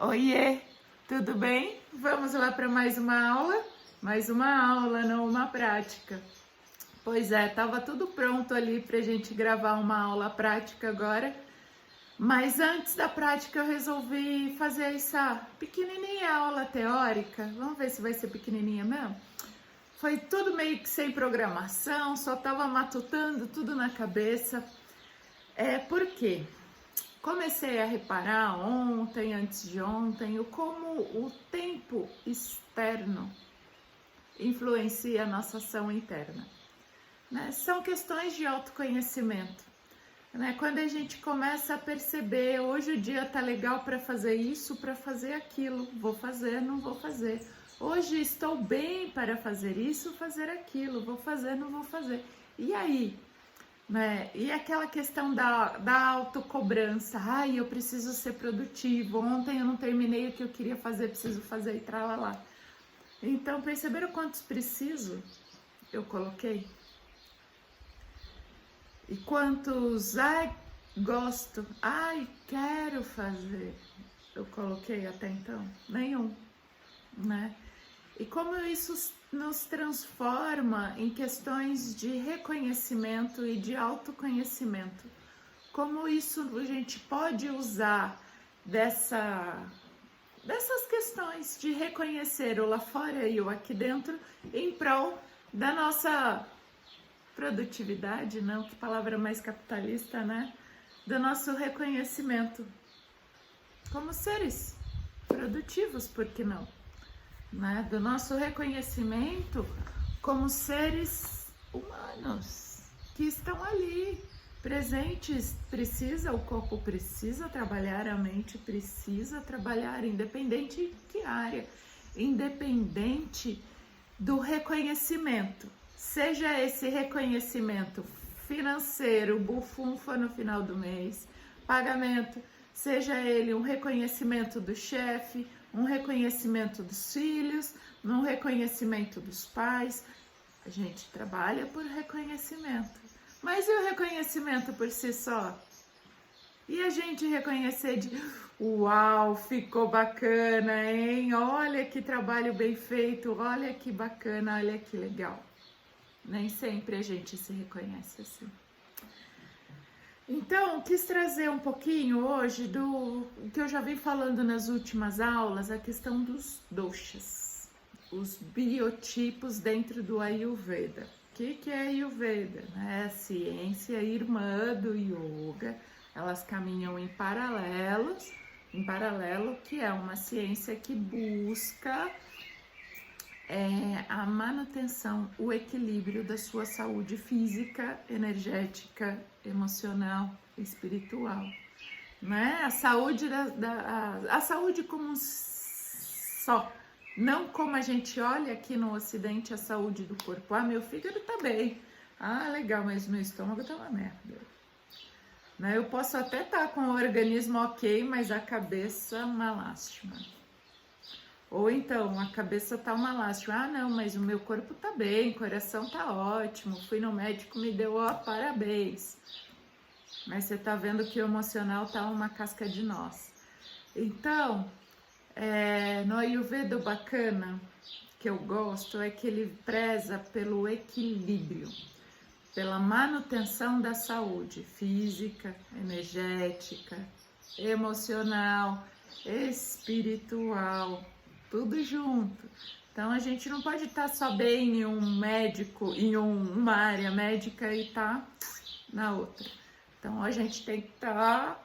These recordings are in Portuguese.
Oiê, tudo bem? Vamos lá para mais uma aula? Mais uma aula, não uma prática. Pois é, tava tudo pronto ali para a gente gravar uma aula prática agora, mas antes da prática eu resolvi fazer essa pequenininha aula teórica. Vamos ver se vai ser pequenininha mesmo? Foi tudo meio que sem programação, só tava matutando tudo na cabeça. Por quê? Comecei a reparar ontem, antes de ontem, como o tempo externo influencia a nossa ação interna, né? São questões de autoconhecimento, né? Quando a gente começa a perceber, hoje o dia tá legal para fazer isso, para fazer aquilo, vou fazer, não vou fazer. Hoje estou bem para fazer isso, fazer aquilo, vou fazer, não vou fazer. E aí? Né? E aquela questão da autocobrança, ai, eu preciso ser produtivo, ontem eu não terminei o que eu queria fazer, preciso fazer e tralalá. Então, perceberam quantos preciso eu coloquei? E quantos, ai, gosto, ai, quero fazer, eu coloquei até então? Nenhum, né? E como isso nos transforma em questões de reconhecimento e de autoconhecimento. Como isso a gente pode usar dessas questões de reconhecer o lá fora e o aqui dentro em prol da nossa produtividade, não? Que palavra mais capitalista, né? Do nosso reconhecimento como seres produtivos, por que não? Né, do nosso reconhecimento como seres humanos que estão ali presentes. O corpo precisa trabalhar, a mente precisa trabalhar, independente de que área, independente do reconhecimento, seja esse reconhecimento financeiro, bufunfa no final do mês, pagamento, seja ele um reconhecimento do chefe, um reconhecimento dos filhos, um reconhecimento dos pais. A gente trabalha por reconhecimento. Mas e o reconhecimento por si só? E a gente reconhecer de, uau, ficou bacana, hein? Olha que trabalho bem feito, olha que bacana, olha que legal. Nem sempre a gente se reconhece assim. Então, quis trazer um pouquinho hoje do que eu já vim falando nas últimas aulas, a questão dos doshas, os biotipos dentro do Ayurveda. O que é Ayurveda? É a ciência irmã do Yoga, elas caminham em paralelo, que é uma ciência que busca a manutenção, o equilíbrio da sua saúde física, energética, emocional, espiritual, né? A saúde a saúde como só, não como a gente olha aqui no Ocidente a saúde do corpo. Ah, meu fígado tá bem, ah, legal, mas meu estômago tá uma merda, né? Eu posso até estar com o organismo ok, mas a cabeça uma lástima. Ou então, a cabeça tá uma lástima. Ah, não, mas o meu corpo tá bem, o coração tá ótimo, fui no médico, me deu, ó, parabéns. Mas você tá vendo que o emocional tá uma casca de nós. Então, no Ayurveda bacana, que eu gosto, é que ele preza pelo equilíbrio, pela manutenção da saúde física, energética, emocional, espiritual, tudo junto. Então a gente não pode estar só bem em um médico, em uma área médica e tá na outra. Então a gente tem que estar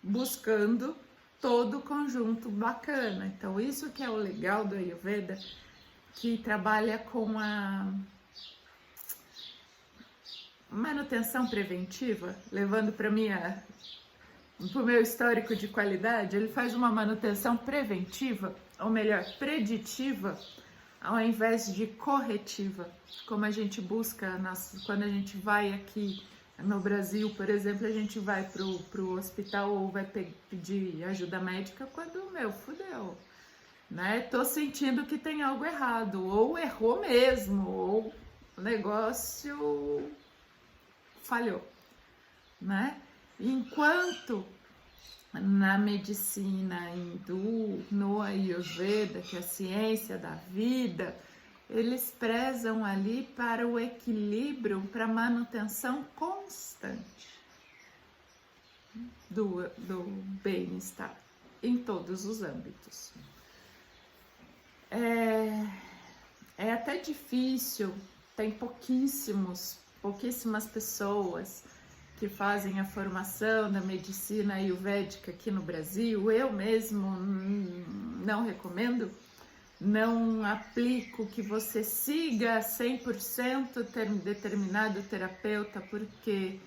buscando todo o conjunto bacana. Então isso que é o legal do Ayurveda, que trabalha com a manutenção preventiva, levando para o meu histórico de qualidade, ele faz uma manutenção preventiva, ou melhor, preditiva, ao invés de corretiva, como a gente busca quando a gente vai aqui no Brasil, por exemplo, a gente vai pro hospital ou vai pedir ajuda médica quando, fudeu, né? Tô sentindo que tem algo errado, ou errou mesmo, ou o negócio falhou, né? Enquanto na medicina hindu, no Ayurveda, que é a ciência da vida, eles prezam ali para o equilíbrio, para a manutenção constante do bem-estar em todos os âmbitos. É até difícil, tem pouquíssimas pessoas que fazem a formação da medicina ayurvédica aqui no Brasil. Eu mesmo não recomendo, não aplico que você siga 100% determinado terapeuta, porque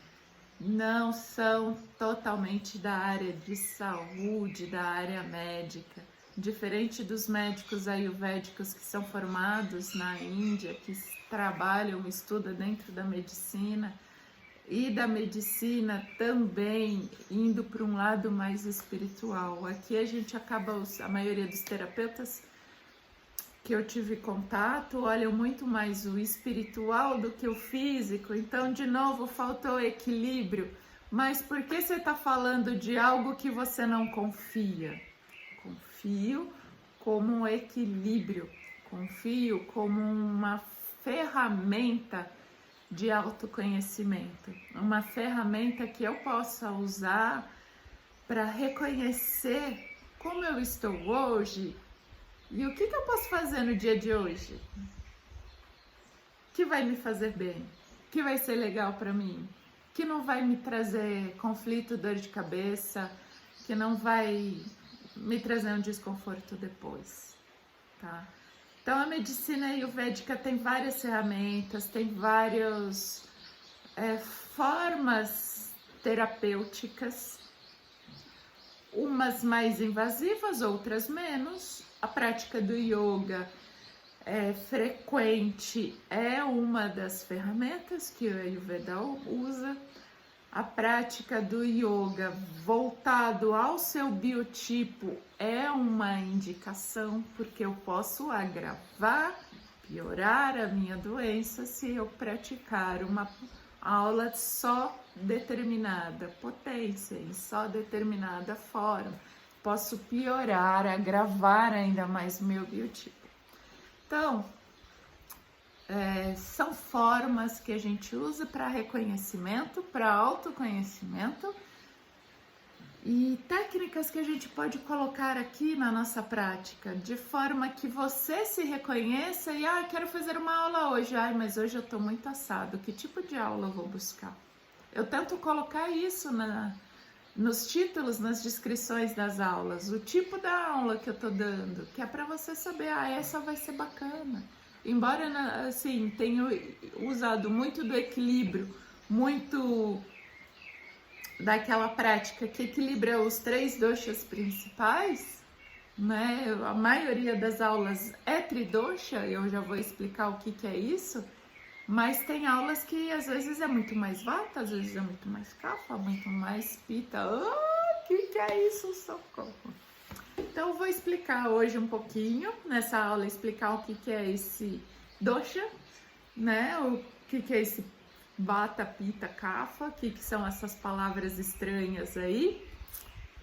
não são totalmente da área de saúde, da área médica. Diferente dos médicos ayurvédicos que são formados na Índia, que trabalham, estudam dentro da medicina, e da medicina também indo para um lado mais espiritual. Aqui a gente acaba, a maioria dos terapeutas que eu tive contato olham muito mais o espiritual do que o físico, então de novo faltou equilíbrio. Mas por que você está falando de algo que você não confia? Confio como um equilíbrio, confio como uma ferramenta de autoconhecimento, uma ferramenta que eu possa usar para reconhecer como eu estou hoje e o que eu posso fazer no dia de hoje que vai me fazer bem, que vai ser legal para mim, que não vai me trazer conflito, dor de cabeça, que não vai me trazer um desconforto depois, tá? Então a medicina ayurvédica tem várias ferramentas, tem várias formas terapêuticas, umas mais invasivas, outras menos. A prática do yoga frequente é uma das ferramentas que o Ayurveda usa. A prática do yoga voltado ao seu biotipo é uma indicação, porque eu posso agravar, piorar a minha doença se eu praticar uma aula só determinada potência, em só determinada forma. Posso piorar, agravar ainda mais meu biotipo. Então, são formas que a gente usa para reconhecimento, para autoconhecimento e técnicas que a gente pode colocar aqui na nossa prática, de forma que você se reconheça e, quero fazer uma aula hoje, mas hoje eu estou muito assado, que tipo de aula eu vou buscar? Eu tento colocar isso nos títulos, nas descrições das aulas, o tipo da aula que eu estou dando, que é para você saber, essa vai ser bacana. Embora, assim, tenha usado muito do equilíbrio, muito daquela prática que equilibra os 3 doshas principais, né? A maioria das aulas é tridosha, eu já vou explicar o que é isso, mas tem aulas que às vezes é muito mais vata, às vezes é muito mais kapha, muito mais pitta. O que é isso, socorro? Então eu vou explicar hoje um pouquinho, nessa aula, explicar o que é esse dosha, né? O que é esse vata, pitta, kapha, o que são essas palavras estranhas aí.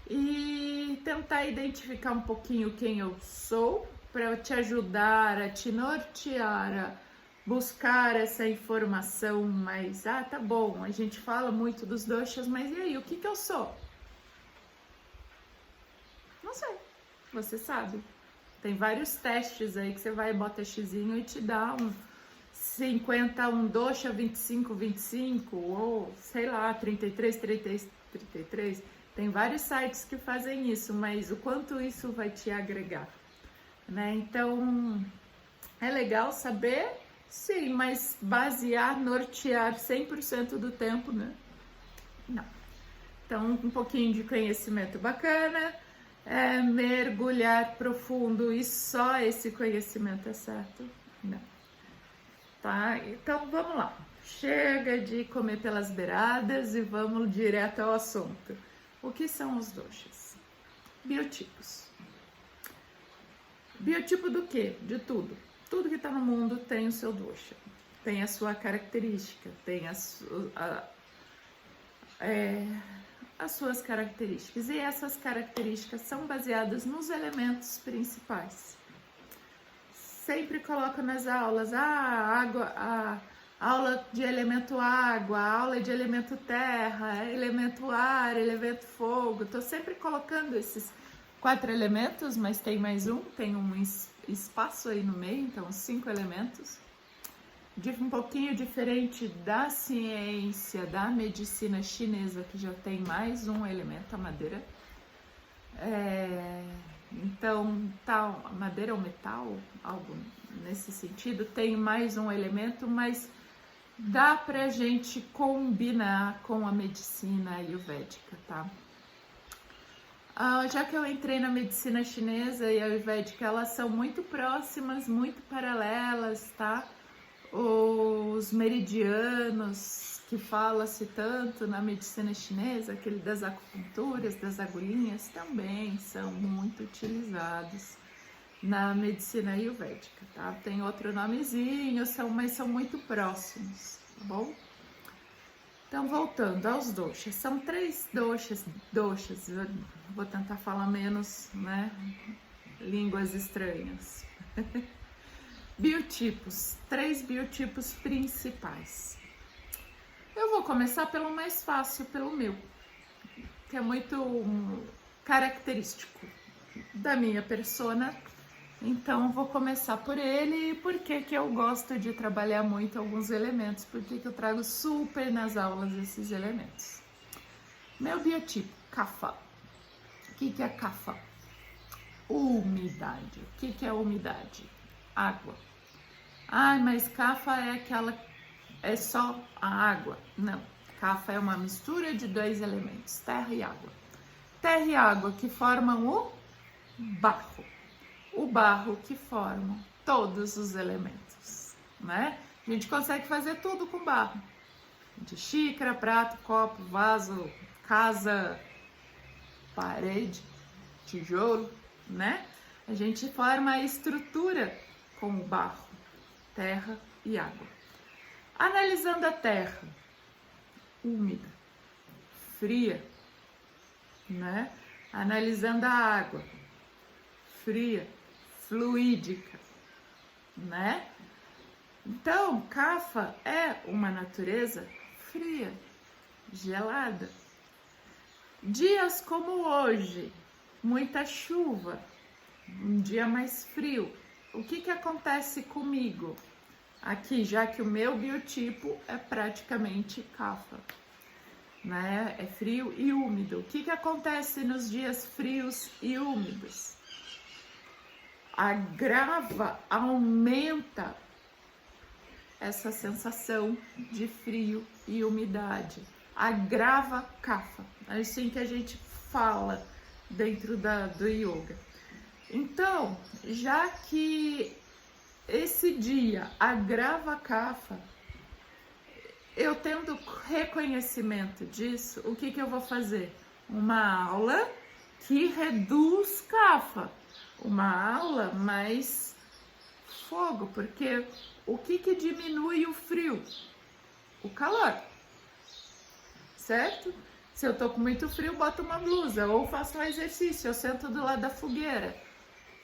E tentar identificar um pouquinho quem eu sou, para te ajudar a te nortear, a buscar essa informação mais, tá bom, a gente fala muito dos doshas, mas e aí, o que eu sou? Não sei, você sabe. Tem vários testes aí que você vai, bota xizinho e te dá um 50, um dosha 25, 25, ou sei lá, 33, 33, 33. Tem vários sites que fazem isso, mas o quanto isso vai te agregar, né? Então, é legal saber, sim, mas basear, nortear 100% do tempo, né? Não. Então, um pouquinho de conhecimento bacana, mergulhar profundo e só esse conhecimento é certo? Não. Tá? Então, vamos lá. Chega de comer pelas beiradas e vamos direto ao assunto. O que são os doshas? Biotipos. Biotipo do quê? De tudo. Tudo que está no mundo tem o seu dosha. Tem a sua característica, tem as suas características. E essas características são baseadas nos elementos principais. Sempre coloco nas aulas, a aula de elemento água, a aula de elemento terra, elemento ar, elemento fogo. Estou sempre colocando esses 4 elementos, mas tem mais tem um espaço aí no meio, então 5 elementos. Um pouquinho diferente da ciência, da medicina chinesa, que já tem mais um elemento, a madeira. Então, a madeira ou metal, algo nesse sentido, tem mais um elemento, mas dá pra gente combinar com a medicina ayurvédica, tá? Já que eu entrei na medicina chinesa e ayurvédica, elas são muito próximas, muito paralelas, tá? Os meridianos, que fala-se tanto na medicina chinesa, aquele das acupunturas, das agulhinhas, também são muito utilizados na medicina ayurvédica, tá? Tem outro nomezinho, mas são muito próximos, tá bom? Então, voltando aos doshas, são 3 doshas, vou tentar falar menos, né, línguas estranhas. Biotipos, 3 biotipos principais. Eu vou começar pelo mais fácil, pelo meu, que é muito característico da minha persona. Então, vou começar por ele. E por que eu gosto de trabalhar muito alguns elementos? Porque eu trago super nas aulas esses elementos. Meu biotipo, Kapha. O que é Kapha? Umidade. O que é umidade? Água. Mas Kapha é só a água? Não. Kapha é uma mistura de 2 elementos, terra e água. Terra e água que formam o barro. O barro que forma todos os elementos, né? A gente consegue fazer tudo com barro. De xícara, prato, copo, vaso, casa, parede, tijolo, né? A gente forma a estrutura com o barro, terra e água. Analisando a terra, úmida, fria, né? Analisando a água, fria, fluídica, né? Então, Kapha é uma natureza fria, gelada. Dias como hoje, muita chuva, um dia mais frio. O que acontece comigo aqui, já que o meu biotipo é praticamente Kapha, né? É frio e úmido. O que acontece nos dias frios e úmidos? Agrava, aumenta essa sensação de frio e umidade. Agrava Kapha. É assim que a gente fala dentro do yoga. Então, já que esse dia agrava Kapha, eu tendo reconhecimento disso, o que eu vou fazer? Uma aula que reduz Kapha. Uma aula mais fogo, porque o que diminui o frio? O calor, certo? Se eu tô com muito frio, boto uma blusa, ou faço um exercício, eu sento do lado da fogueira,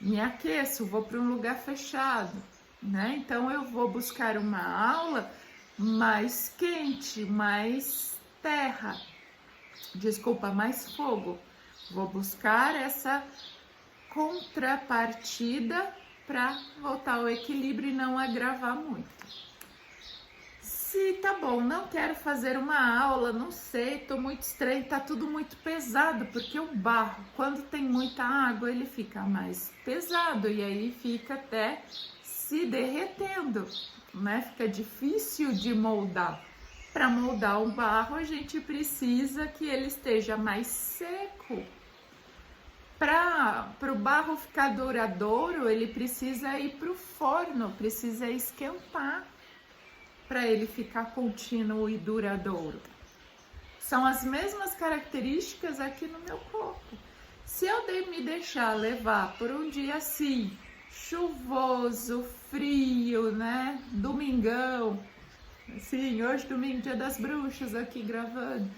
me aqueço, vou para um lugar fechado, né? Então eu vou buscar uma aula mais quente, mais terra, mais fogo. Vou buscar essa contrapartida para voltar ao equilíbrio e não agravar muito. Se tá bom, não quero fazer uma aula, não sei, tô muito estranho, tá tudo muito pesado, porque o barro, quando tem muita água, ele fica mais pesado e aí fica até se derretendo, né? Fica difícil de moldar. Para moldar o barro, a gente precisa que ele esteja mais seco. Para o barro ficar duradouro, ele precisa ir para o forno, precisa esquentar para ele ficar contínuo e duradouro. São as mesmas características aqui no meu corpo. Se eu me deixar levar por um dia assim, chuvoso, frio, né? Domingão, assim, hoje domingo, dia das bruxas aqui gravando.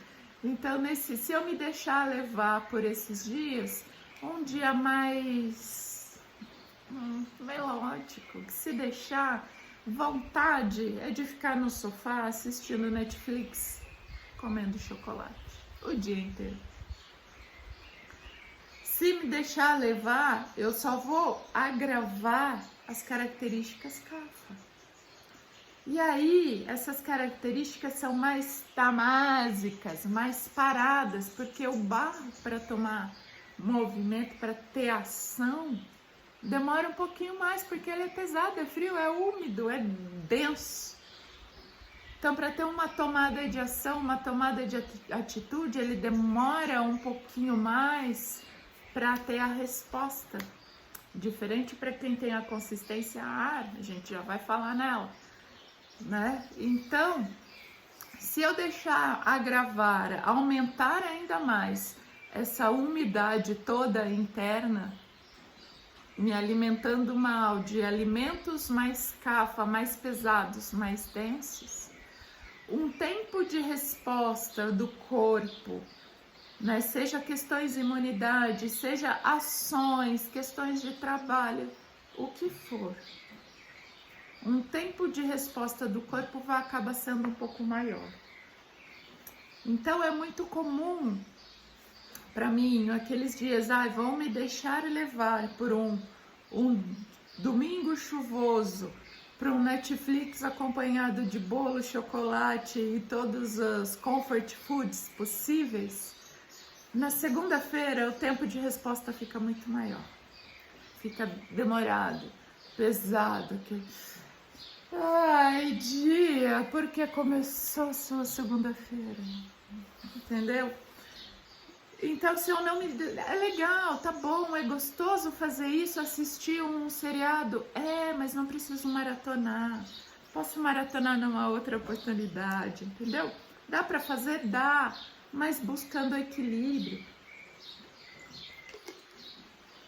Então, se eu me deixar levar por esses dias, um dia mais melódico, que se deixar, vontade é de ficar no sofá assistindo Netflix, comendo chocolate o dia inteiro. Se me deixar levar, eu só vou agravar as características CAFA. E aí, essas características são mais tamásicas, mais paradas, porque o barro para tomar movimento, para ter ação, demora um pouquinho mais, porque ele é pesado, é frio, é úmido, é denso. Então, para ter uma tomada de ação, uma tomada de atitude, ele demora um pouquinho mais para ter a resposta. Diferente para quem tem a consistência ar, a gente já vai falar nela, né? Então, se eu deixar agravar, aumentar ainda mais essa umidade toda interna, me alimentando mal de alimentos mais CAFA, mais pesados, mais densos, um tempo de resposta do corpo, né? Seja questões de imunidade, seja ações, questões de trabalho, o que for. Um tempo de resposta do corpo vai acabar sendo um pouco maior. Então é muito comum para mim, aqueles dias, vão me deixar levar por um domingo chuvoso, para um Netflix acompanhado de bolo, chocolate e todos os comfort foods possíveis. Na segunda-feira, o tempo de resposta fica muito maior. Fica demorado, pesado. Ai, dia, porque começou só segunda-feira. Entendeu? Então, se eu não me... É legal, tá bom, é gostoso fazer isso, assistir um seriado. Mas não preciso maratonar. Posso maratonar numa outra oportunidade, entendeu? Dá pra fazer? Dá. Mas buscando equilíbrio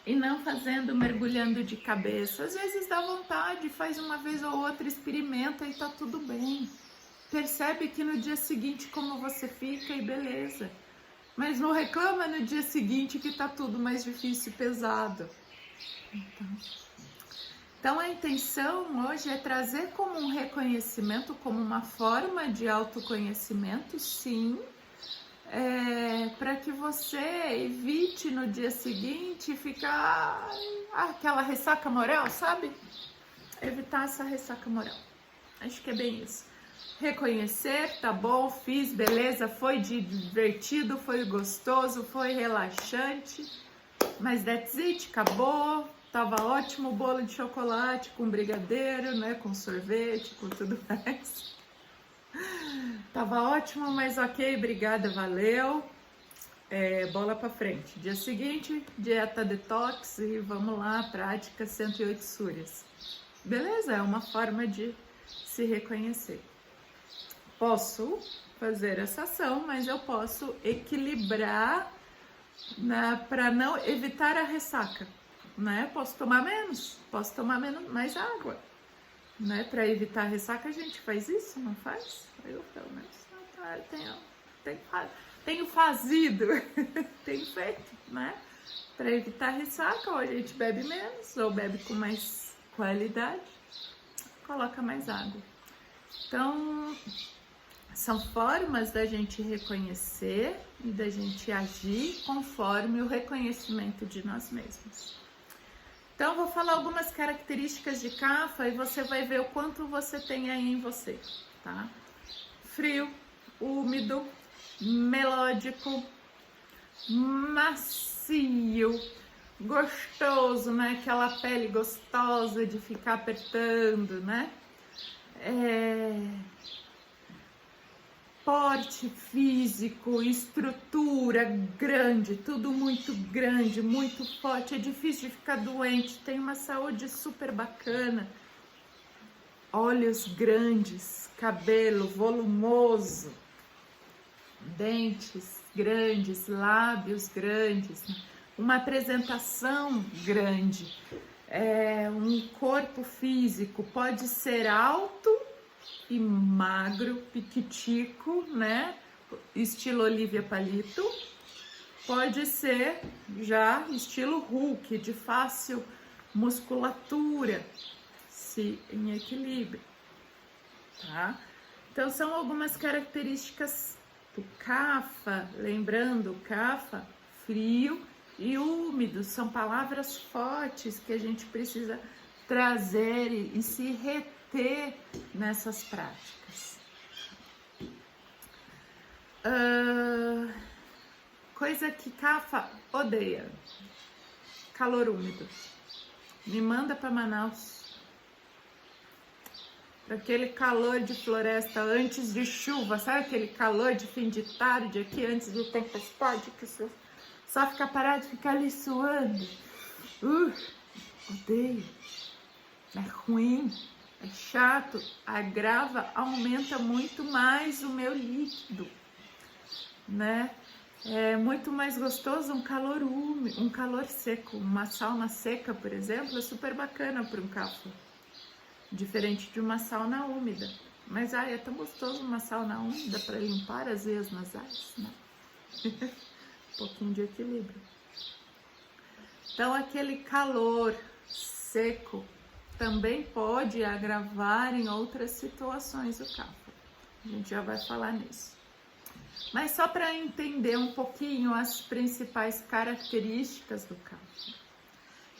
e não fazendo, mergulhando de cabeça. Às vezes dá vontade, faz uma vez ou outra, experimenta e tá tudo bem. Percebe que no dia seguinte como você fica e beleza. Mas não reclama no dia seguinte que tá tudo mais difícil e pesado. Então a intenção hoje é trazer como um reconhecimento, como uma forma de autoconhecimento, sim, para que você evite no dia seguinte ficar aquela ressaca moral, sabe? Evitar essa ressaca moral. Acho que é bem isso. Reconhecer, tá bom, fiz, beleza, foi divertido, foi gostoso, foi relaxante, mas that's it, acabou, tava ótimo o bolo de chocolate com brigadeiro, né, com sorvete, com tudo mais. Tava ótimo, mas ok, obrigada, valeu. Bola pra frente. Dia seguinte, dieta detox e vamos lá, prática 108 súrias. Beleza, é uma forma de se reconhecer. Posso fazer essa ação, mas eu posso equilibrar, né, para não evitar a ressaca, né? Posso tomar menos mais água, né? Para evitar a ressaca a gente faz isso, não faz? Eu pelo menos tenho fazido, tenho feito, né? Para evitar a ressaca, ou a gente bebe menos, ou bebe com mais qualidade, coloca mais água. Então, são formas da gente reconhecer e da gente agir conforme o reconhecimento de nós mesmos. Então, vou falar algumas características de CAFA e você vai ver o quanto você tem aí em você, tá? Frio, úmido, melódico, macio, gostoso, né? Aquela pele gostosa de ficar apertando, né? Porte físico, estrutura grande, tudo muito grande, muito forte, é difícil de ficar doente, tem uma saúde super bacana, olhos grandes, cabelo volumoso, dentes grandes, lábios grandes, uma apresentação grande, um corpo físico, pode ser alto e magro, piquitico, né? estilo Olivia Palito, pode ser já estilo Hulk, de fácil musculatura, se em equilíbrio, tá? Então são algumas características do Kapha, lembrando, Kapha, frio e úmido, são palavras fortes que a gente precisa trazer e se reter nessas práticas. Coisa que Kapha odeia: calor úmido. Me manda para Manaus, para aquele calor de floresta antes de chuva, sabe aquele calor de fim de tarde aqui antes de tempestade, que você só fica parado e fica ali suando. Odeio. É ruim, é chato, agrava, aumenta muito mais o meu líquido, né? É muito mais gostoso um calor úmido, um calor seco. Uma sauna seca, por exemplo, é super bacana para um Kapha, diferente de uma sauna úmida. Mas é tão gostoso uma sauna úmida para limpar as veias nasais, né? Um pouquinho de equilíbrio. Então aquele calor seco também pode agravar em outras situações o Kapha. A gente já vai falar nisso. Mas só para entender um pouquinho as principais características do Kapha.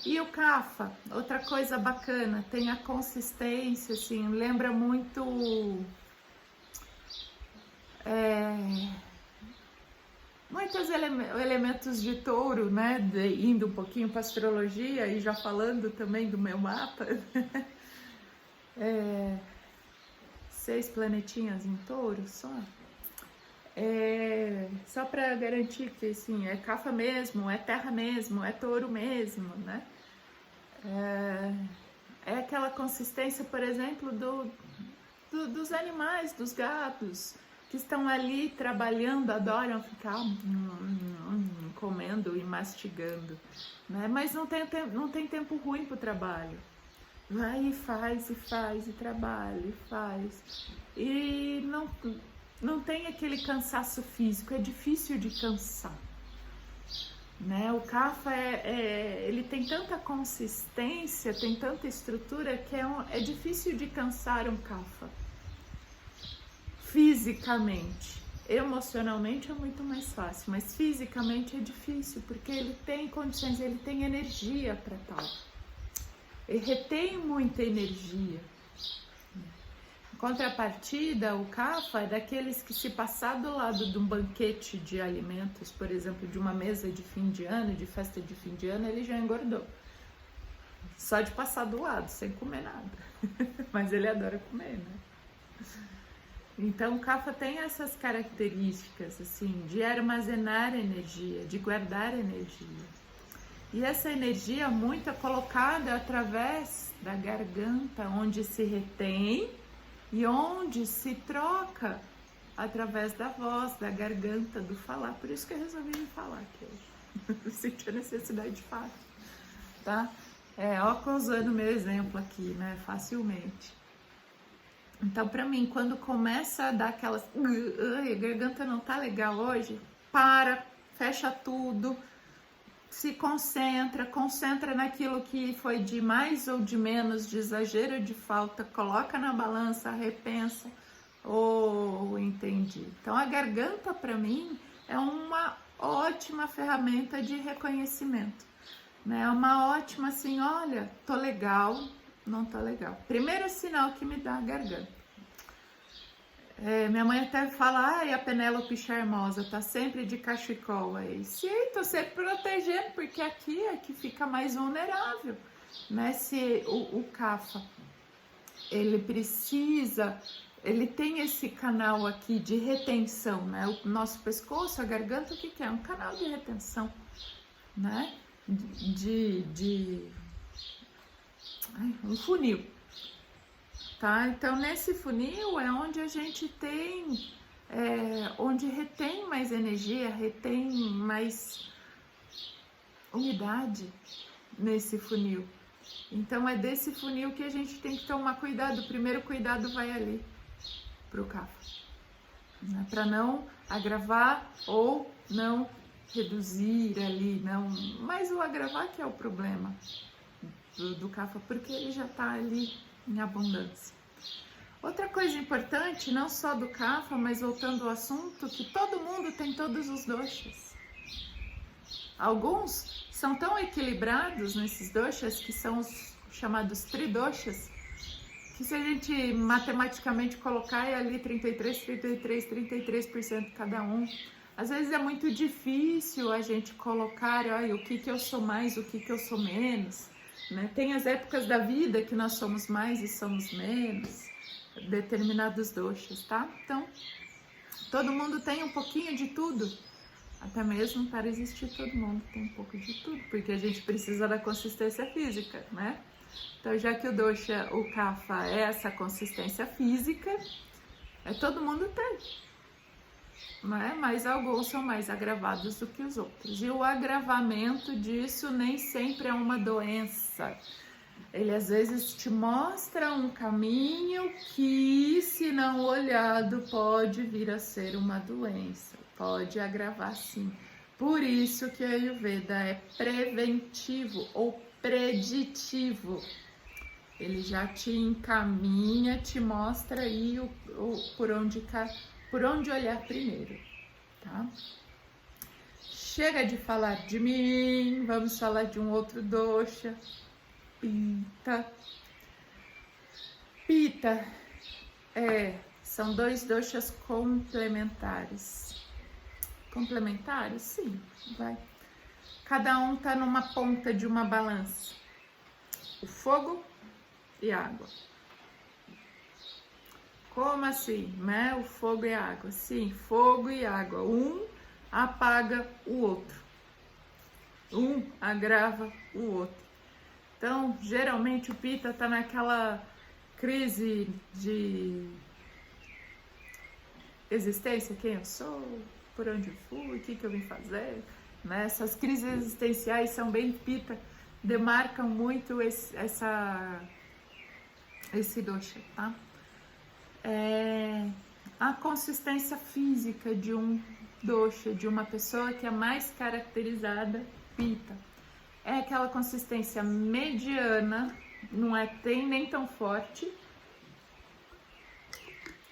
E o Kapha, outra coisa bacana, tem a consistência, assim, lembra muito muitos elementos de touro, né? Indo um pouquinho para astrologia e já falando também do meu mapa. 6 planetinhas em touro só. Só para garantir que assim, é Kapha mesmo, é terra mesmo, é touro mesmo, né? É aquela consistência, por exemplo, dos animais, dos gatos, que estão ali trabalhando, adoram ficar comendo e mastigando, né? Mas não tem tempo ruim para o trabalho. Vai e faz, e trabalha, e faz. E não tem aquele cansaço físico, é difícil de cansar, né? O Kapha ele tem tanta consistência, tem tanta estrutura que é difícil de cansar um Kapha. Fisicamente, emocionalmente é muito mais fácil, mas fisicamente é difícil, porque ele tem condições, ele tem energia para tal. Ele retém muita energia. Em contrapartida, o Kapha é daqueles que, se passar do lado de um banquete de alimentos, por exemplo, de uma mesa de fim de ano, de festa de fim de ano, ele já engordou. Só de passar do lado, sem comer nada. Mas ele adora comer, né? Então, o Kapha tem essas características, assim, de armazenar energia, de guardar energia. E essa energia muito é colocada através da garganta, onde se retém e onde se troca através da voz, da garganta, do falar. Por isso que eu resolvi me falar aqui hoje. Eu senti a necessidade de falar, tá? Ó, usando meu exemplo aqui, né? Facilmente. Então, para mim, quando começa a dar aquelas... a garganta não tá legal hoje, para, fecha tudo, se concentra naquilo que foi de mais ou de menos, de exagero ou de falta, coloca na balança, repensa, entendi. Então, a garganta, para mim, é uma ótima ferramenta de reconhecimento, né? É uma ótima, assim, olha, tô legal, não tô legal. Primeiro sinal que me dá a garganta. Minha mãe até fala, a Penélope charmosa, tá sempre de cachecol aí. Sim, tô sempre protegendo, porque aqui é que fica mais vulnerável, né? Se o Kapha, ele precisa, ele tem esse canal aqui de retenção, né? O nosso pescoço, a garganta, o que é? Um canal de retenção, né? Um funil. Tá? Então, nesse funil é onde a gente tem, onde retém mais energia, retém mais umidade nesse funil. Então, é desse funil que a gente tem que tomar cuidado. O primeiro cuidado vai ali, pro Kapha, né? Para não agravar ou não reduzir ali, não. Mas o agravar que é o problema do Kapha, porque ele já está ali em abundância. Outra coisa importante, não só do Kapha, mas voltando ao assunto, que todo mundo tem todos os doshas. Alguns são tão equilibrados nesses doshas, que são os chamados tridoshas, que se a gente matematicamente colocar é ali 33% cada um. Às vezes é muito difícil a gente colocar, olha, o que eu sou mais, o que eu sou menos, né? Tem as épocas da vida que nós somos mais e somos menos, determinados doshas, tá? Então, todo mundo tem um pouquinho de tudo, até mesmo para existir todo mundo tem um pouco de tudo, porque a gente precisa da consistência física, né? Então, já que o dosha, o Kapha é essa consistência física, todo mundo tem, né? Mas alguns são mais agravados do que os outros. E o agravamento disso nem sempre é uma doença. Ele às vezes te mostra um caminho que, se não olhado, pode vir a ser uma doença, pode agravar sim. Por isso que a Ayurveda é preventivo ou preditivo. Ele já te encaminha, te mostra aí por onde olhar primeiro, tá? Chega de falar de mim, vamos falar de um outro dosha. Pitta. Pitta são dois doshas complementares. Complementares? Sim, vai. Cada um tá numa ponta de uma balança. O fogo e a água. Como assim, né? O fogo e a água. Sim, fogo e água. Um apaga o outro. Um agrava o outro. Então, geralmente o Pitta tá naquela crise de existência, quem eu sou, por onde eu fui, o que eu vim fazer, né? Essas crises existenciais são bem Pitta, demarcam muito esse dosha, tá? A consistência física de um dosha, de uma pessoa que é mais caracterizada Pitta. É aquela consistência mediana, não tem nem tão forte,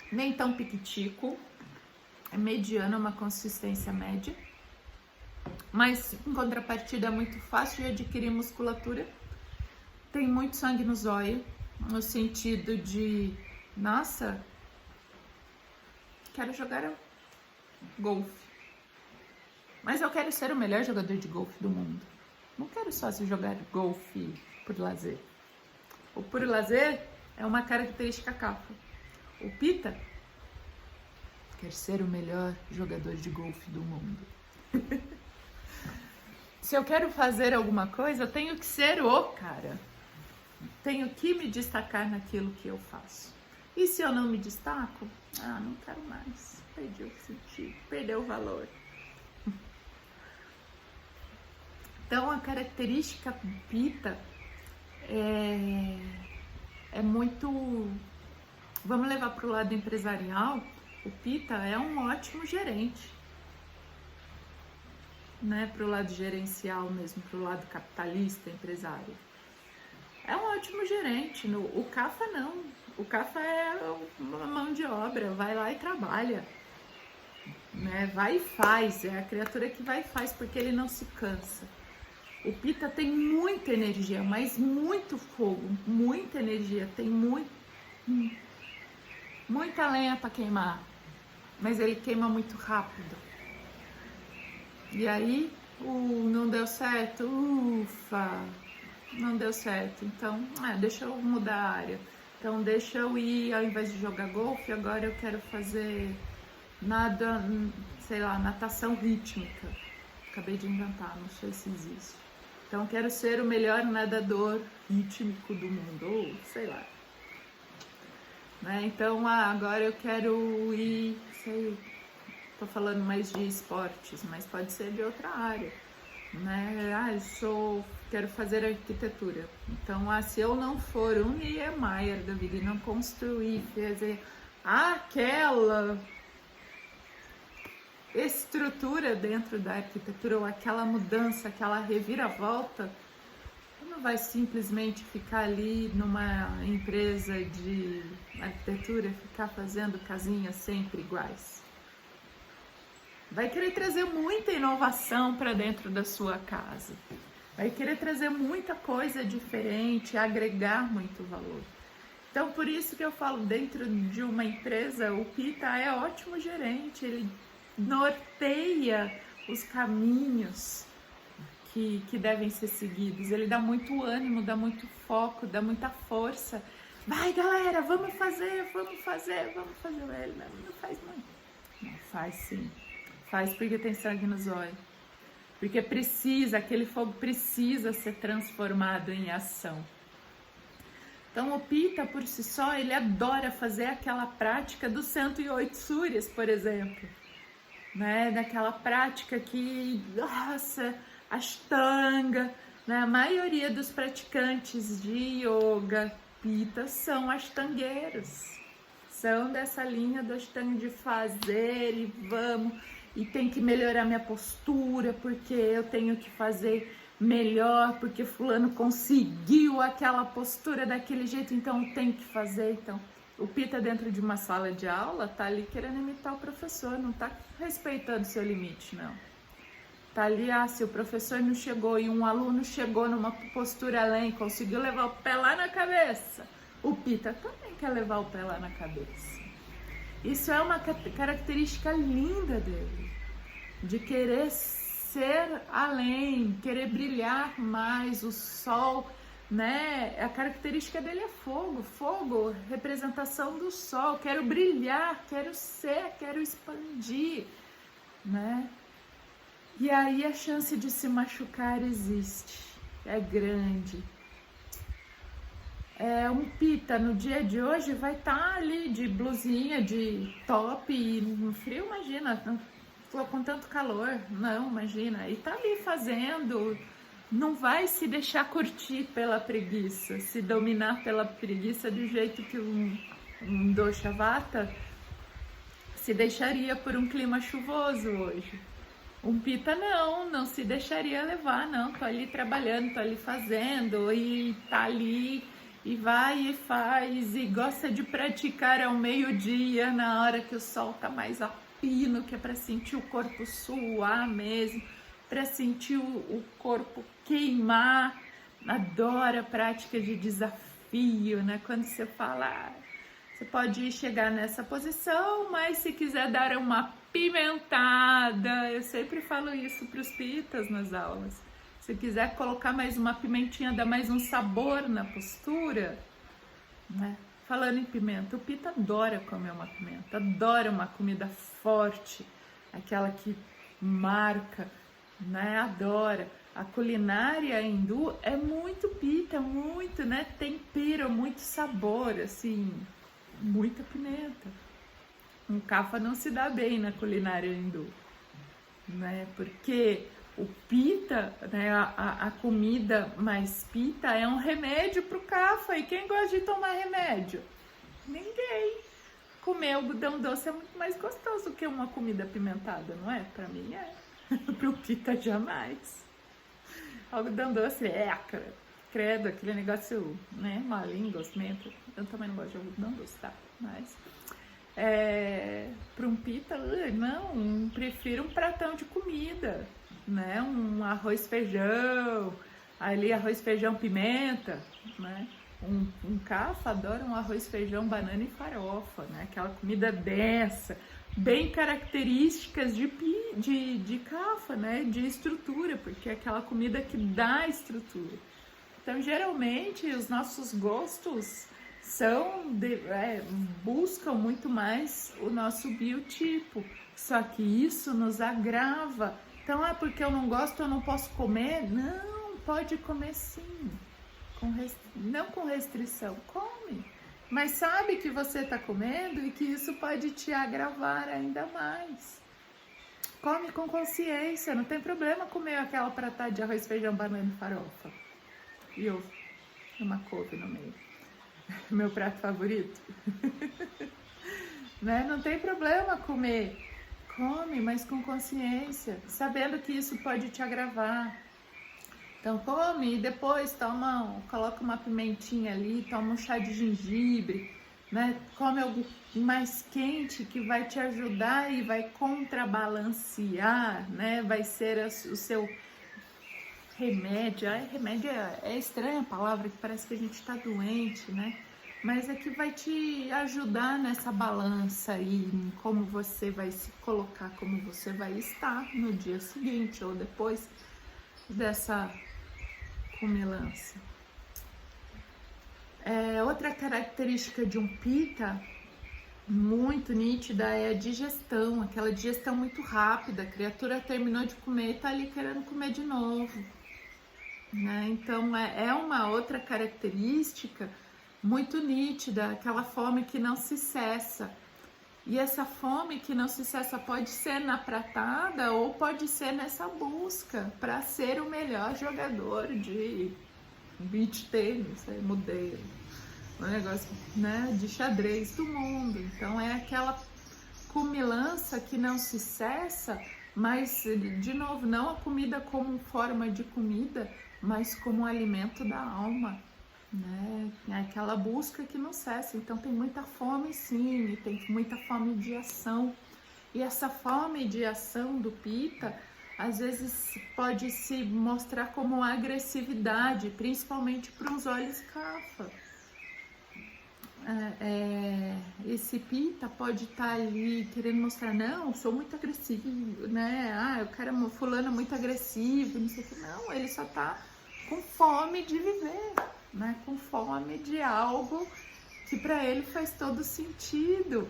nem tão piquitico, é mediana, uma consistência média, mas em contrapartida é muito fácil de adquirir musculatura, tem muito sangue no zóio, no sentido de, nossa, quero jogar golfe, mas eu quero ser o melhor jogador de golfe do mundo. Não quero só se jogar golfe por lazer. O por lazer é uma característica Kapha. O Pitta quer ser o melhor jogador de golfe do mundo. Se eu quero fazer alguma coisa, eu tenho que ser o cara. Tenho que me destacar naquilo que eu faço. E se eu não me destaco, não quero mais. Perdi o sentido, perdeu o valor. Então, a característica Pitta é muito... Vamos levar para o lado empresarial, o Pitta é um ótimo gerente, né? Para o lado gerencial mesmo, para o lado capitalista, empresário. É um ótimo gerente. O Kapha não. O Kapha é uma mão de obra, vai lá e trabalha, né? Vai e faz, é a criatura que vai e faz, porque ele não se cansa. O Pitta tem muita energia, mas muito fogo, muita energia, tem muita lenha para queimar, mas ele queima muito rápido. E aí, não deu certo, não deu certo, então, deixa eu mudar a área. Então, deixa eu ir, ao invés de jogar golfe, agora eu quero fazer natação rítmica. Acabei de inventar, não sei se existe. Então, quero ser o melhor nadador rítmico do mundo, ou sei lá. Né? Então, agora eu quero ir, tô falando mais de esportes, mas pode ser de outra área. Né? Quero fazer arquitetura. Então, se eu não for um Niemeyer da vida e não construir, fazer aquela estrutura dentro da arquitetura, ou aquela mudança, aquela reviravolta, não vai simplesmente ficar ali numa empresa de arquitetura, ficar fazendo casinhas sempre iguais. Vai querer trazer muita inovação para dentro da sua casa. Vai querer trazer muita coisa diferente, agregar muito valor. Então, por isso que eu falo, dentro de uma empresa, o Pitta é ótimo gerente, ele norteia os caminhos que devem ser seguidos, ele dá muito ânimo, dá muito foco, dá muita força. Vai, galera, vamos fazer. Ele não faz não. Não faz sim. Faz porque tem sangue nos olhos. Porque precisa, aquele fogo precisa ser transformado em ação. Então o Pitta, por si só, ele adora fazer aquela prática dos 108 Suryas, por exemplo. Né? Daquela prática que, nossa, Ashtanga, né? A maioria dos praticantes de yoga, Pitta, são ashtangueiros. São dessa linha do Ashtanga de fazer e vamos, e tem que melhorar minha postura, porque eu tenho que fazer melhor, porque fulano conseguiu aquela postura daquele jeito, então eu tenho que fazer. Então, o Pitta dentro de uma sala de aula tá ali querendo imitar o professor, não tá respeitando seu limite, não. Tá ali, se o professor não chegou e um aluno chegou numa postura além, conseguiu levar o pé lá na cabeça, o Pitta também quer levar o pé lá na cabeça. Isso é uma característica linda dele, de querer ser além, querer brilhar mais, o sol, né? A característica dele é fogo, representação do sol, quero brilhar, quero ser, quero expandir, né? E aí a chance de se machucar existe, é grande. Um Pitta no dia de hoje vai estar ali de blusinha, de top, e no frio, imagina, com tanto calor, não, imagina, e tá ali fazendo, não vai se deixar curtir pela preguiça, se dominar pela preguiça do jeito que um dosha vata se deixaria por um clima chuvoso hoje. Um Pitta não se deixaria levar, não, tô ali trabalhando, tô ali fazendo, e tá ali, e vai e faz, e gosta de praticar ao meio-dia, na hora que o sol tá mais a pino, que é para sentir o corpo suar mesmo, para sentir o corpo queimar. Adora a prática de desafio, né? Quando você fala, você pode chegar nessa posição, mas se quiser dar uma pimentada, eu sempre falo isso para os Pittas nas aulas. Se quiser colocar mais uma pimentinha, dar mais um sabor na postura, né? Falando em pimenta, o Pitta adora comer uma pimenta, adora uma comida forte, aquela que marca, né? Adora. A culinária hindu é muito Pitta, muito, né? Tempero, muito sabor, assim, muita pimenta. Um kapha não se dá bem na culinária hindu, né? Porque o Pitta, né, a comida mais Pitta é um remédio para o kapha. E quem gosta de tomar remédio? Ninguém. Comer algodão doce é muito mais gostoso do que uma comida apimentada, não é? Para mim é. Para o Pitta jamais. Algodão doce credo, aquele negócio, né, malinho, gosmento. Eu também não gosto de algodão doce, tá? Mas para um Pitta, não, prefiro um pratão de comida, né? Um arroz, feijão, ali arroz, feijão, pimenta, né? Um kapha adora um arroz, feijão, banana e farofa, né? Aquela comida densa, bem características de kapha, né? De estrutura, porque é aquela comida que dá estrutura. Então, geralmente, os nossos gostos buscam muito mais o nosso biotipo, só que isso nos agrava. Então, porque eu não gosto, eu não posso comer? Não, pode comer sim, não com restrição, come, mas sabe que você está comendo e que isso pode te agravar ainda mais. Come com consciência, não tem problema comer aquela pratada de arroz, feijão, banana e farofa e uma couve no meio. Meu prato favorito. Né? Não tem problema comer come, mas com consciência, sabendo que isso pode te agravar. Então come e depois coloca uma pimentinha ali, toma um chá de gengibre, né? Come algo mais quente que vai te ajudar e vai contrabalancear, né? Vai ser o seu remédio. Ai, remédio é estranha a palavra, que parece que a gente tá doente, né? Mas é que vai te ajudar nessa balança aí, em como você vai se colocar, como você vai estar no dia seguinte ou depois dessa comilança. Outra característica de um pita muito nítida é a digestão, aquela digestão muito rápida. A criatura terminou de comer e tá ali querendo comer de novo, né? Então é uma outra característica muito nítida, aquela fome que não se cessa. E essa fome que não se cessa pode ser na pratada ou pode ser nessa busca para ser o melhor jogador de beach tênis, mudei o negócio, né, de xadrez do mundo. Então é aquela comilança que não se cessa, mas de novo, não a comida como forma de comida, mas como alimento da alma, né? É aquela busca que não cessa. Então tem muita fome, sim, e tem muita fome de ação. E essa fome de ação do pita às vezes pode se mostrar como agressividade, principalmente para os olhos kapha. Esse pita pode estar ali querendo mostrar, não, sou muito agressivo, né? O cara fulano é muito agressivo, não sei o que. Não, ele só tá com fome de viver, né? Com fome de algo que para ele faz todo sentido.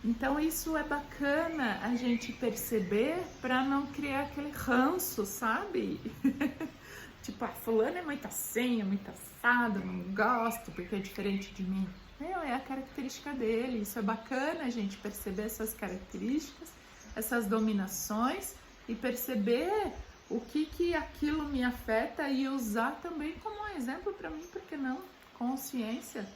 Então isso é bacana a gente perceber para não criar aquele ranço, sabe? Tipo, fulano é muito assim, é muito assado, não gosto porque é diferente de mim. Não, é a característica dele. Isso é bacana a gente perceber essas características, essas dominações e perceber o que aquilo me afeta e usar também como um exemplo para mim, porque não? Consciência.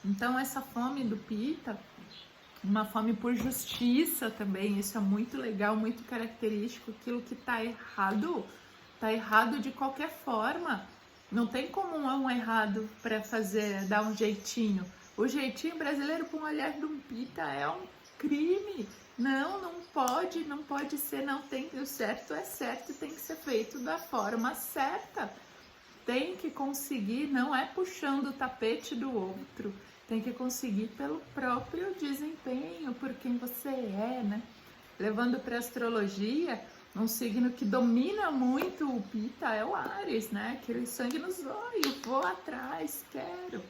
Então essa fome do pita, uma fome por justiça também, isso é muito legal, muito característico. Aquilo que tá errado de qualquer forma. Não tem como um errado para dar um jeitinho. O jeitinho brasileiro com o olhar do pita é um crime. Não pode ser, não tem. O certo é certo e tem que ser feito da forma certa. Tem que conseguir, não é puxando o tapete do outro. Tem que conseguir pelo próprio desempenho, por quem você é, né? Levando para a astrologia, um signo que domina muito o pita é o Áries, né? Aquele sangue nos olhos, vou atrás, quero.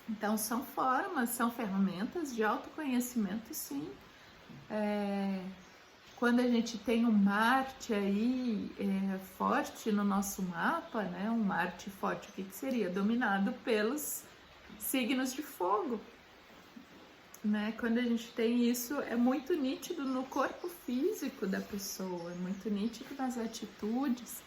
Então são formas, são ferramentas de autoconhecimento, sim. Quando a gente tem um Marte aí forte no nosso mapa, né? Um Marte forte, o que seria? Dominado pelos signos de fogo, né? Quando a gente tem isso, é muito nítido no corpo físico da pessoa, é muito nítido nas atitudes.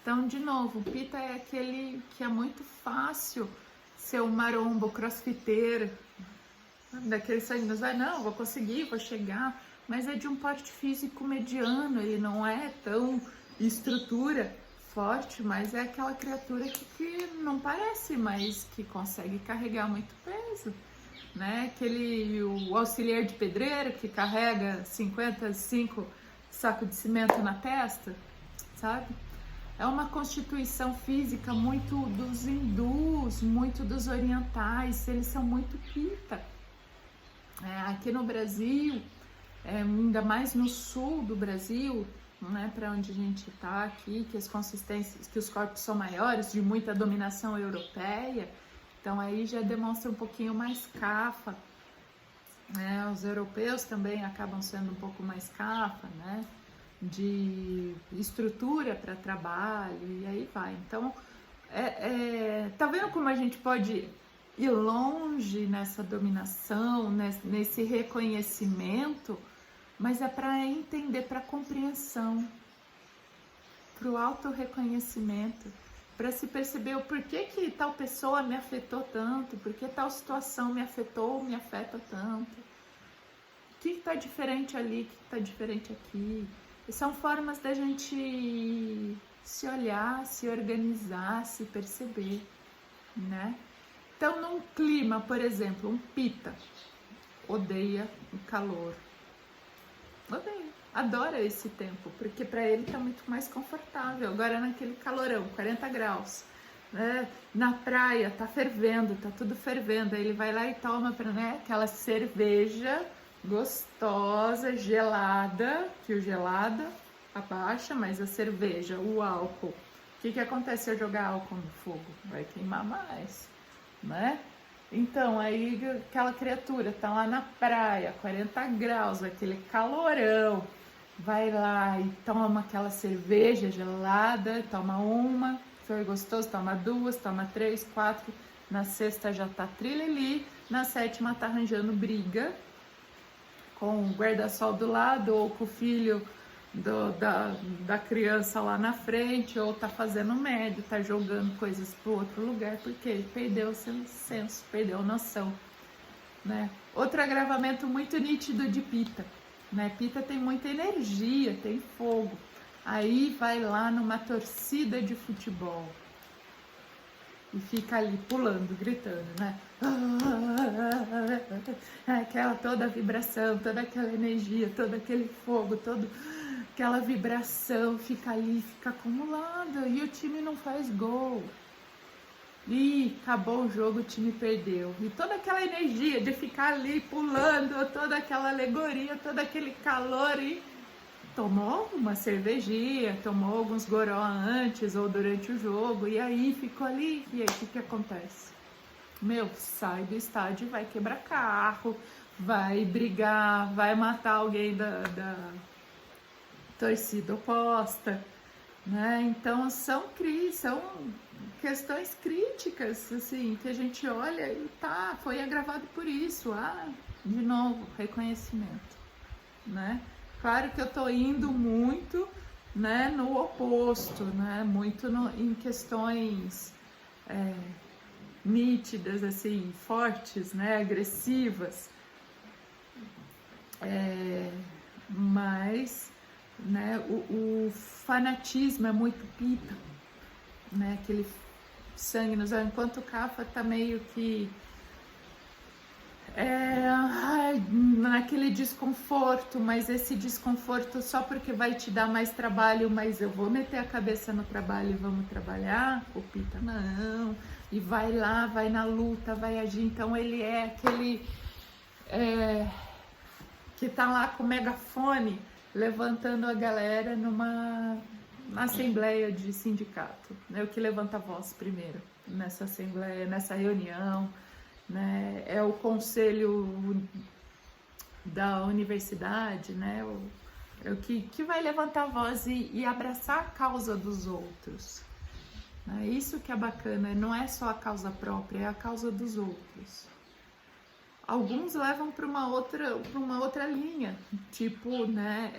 Então, de novo, o pita é aquele que é muito fácil ser um marombo, crossfiteiro, daquele signos, não, vou conseguir, vou chegar, mas é de um porte físico mediano, ele não é tão estrutura forte, mas é aquela criatura que não parece, mas que consegue carregar muito peso, né? O auxiliar de pedreiro que carrega 55 sacos de cimento na testa, sabe? É uma constituição física muito dos hindus, muito dos orientais, eles são muito pita. Aqui no Brasil, ainda mais no sul do Brasil, né, para onde a gente está aqui, que as consistências, que os corpos são maiores, de muita dominação europeia, então aí já demonstra um pouquinho mais kapha, né? Os europeus também acabam sendo um pouco mais kapha, né? De estrutura para trabalho e aí vai. Então, tá vendo como a gente pode ir longe nessa dominação, nesse reconhecimento, mas é para entender, para compreensão, para o autorreconhecimento. para se perceber o porquê que tal pessoa me afetou tanto, porquê tal situação me afetou, me afeta tanto. O que está diferente ali, o que está diferente aqui. E são formas da gente se olhar, se organizar, se perceber, né? Então, num clima, por exemplo, um pita odeia o calor. Odeia. Adora esse tempo, porque para ele tá muito mais confortável. Agora naquele calorão, 40 graus, né? Na praia tá fervendo, tá tudo fervendo. Aí ele vai lá e toma, né, aquela cerveja gostosa, gelada, que o gelada abaixa, mas a cerveja, o álcool. O que acontece se eu jogar álcool no fogo? Vai queimar mais, né? Então, aí aquela criatura tá lá na praia, 40 graus, aquele calorão, vai lá e toma aquela cerveja gelada, toma uma, foi gostoso, toma duas, toma três, quatro, na sexta já tá trilili, na sétima tá arranjando briga com o guarda-sol do lado ou com o filho da criança lá na frente, ou tá fazendo médio, tá jogando coisas pro outro lugar, porque ele perdeu o seu senso, perdeu a noção, né? Outro agravamento muito nítido de Pita, né? Pita tem muita energia, tem fogo, aí vai lá numa torcida de futebol e fica ali pulando, gritando, né? Aquela toda a vibração, toda aquela energia, todo aquele fogo, todo aquela vibração fica ali, fica acumulada e o time não faz gol. E acabou o jogo, o time perdeu. E toda aquela energia de ficar ali pulando, toda aquela alegoria, todo aquele calor e tomou uma cervejinha, tomou alguns goró antes ou durante o jogo e aí ficou ali. E aí o que acontece? Meu, sai do estádio, vai quebrar carro, vai brigar, vai matar alguém da torcida oposta, né? Então são questões críticas, assim, que a gente olha e tá, foi agravado por isso. De novo, reconhecimento, né? Claro que eu tô indo muito, né, no oposto, né? Muito em questões nítidas, assim, fortes, né? Agressivas. Mas, né, o fanatismo é muito Pita, né? Aquele sangue nos olhos, enquanto o Kapha tá meio que naquele desconforto, mas esse desconforto só porque vai te dar mais trabalho, mas eu vou meter a cabeça no trabalho e vamos trabalhar, o Pita não, e vai lá, vai na luta, vai agir. Então ele é aquele que tá lá com o megafone levantando a galera numa assembleia de sindicato, né? O que levanta a voz primeiro nessa assembleia, nessa reunião, né? É o conselho da universidade, né? É o que vai levantar a voz e abraçar a causa dos outros. É isso que é bacana, não é só a causa própria, é a causa dos outros. Alguns levam para uma outra linha, tipo, né,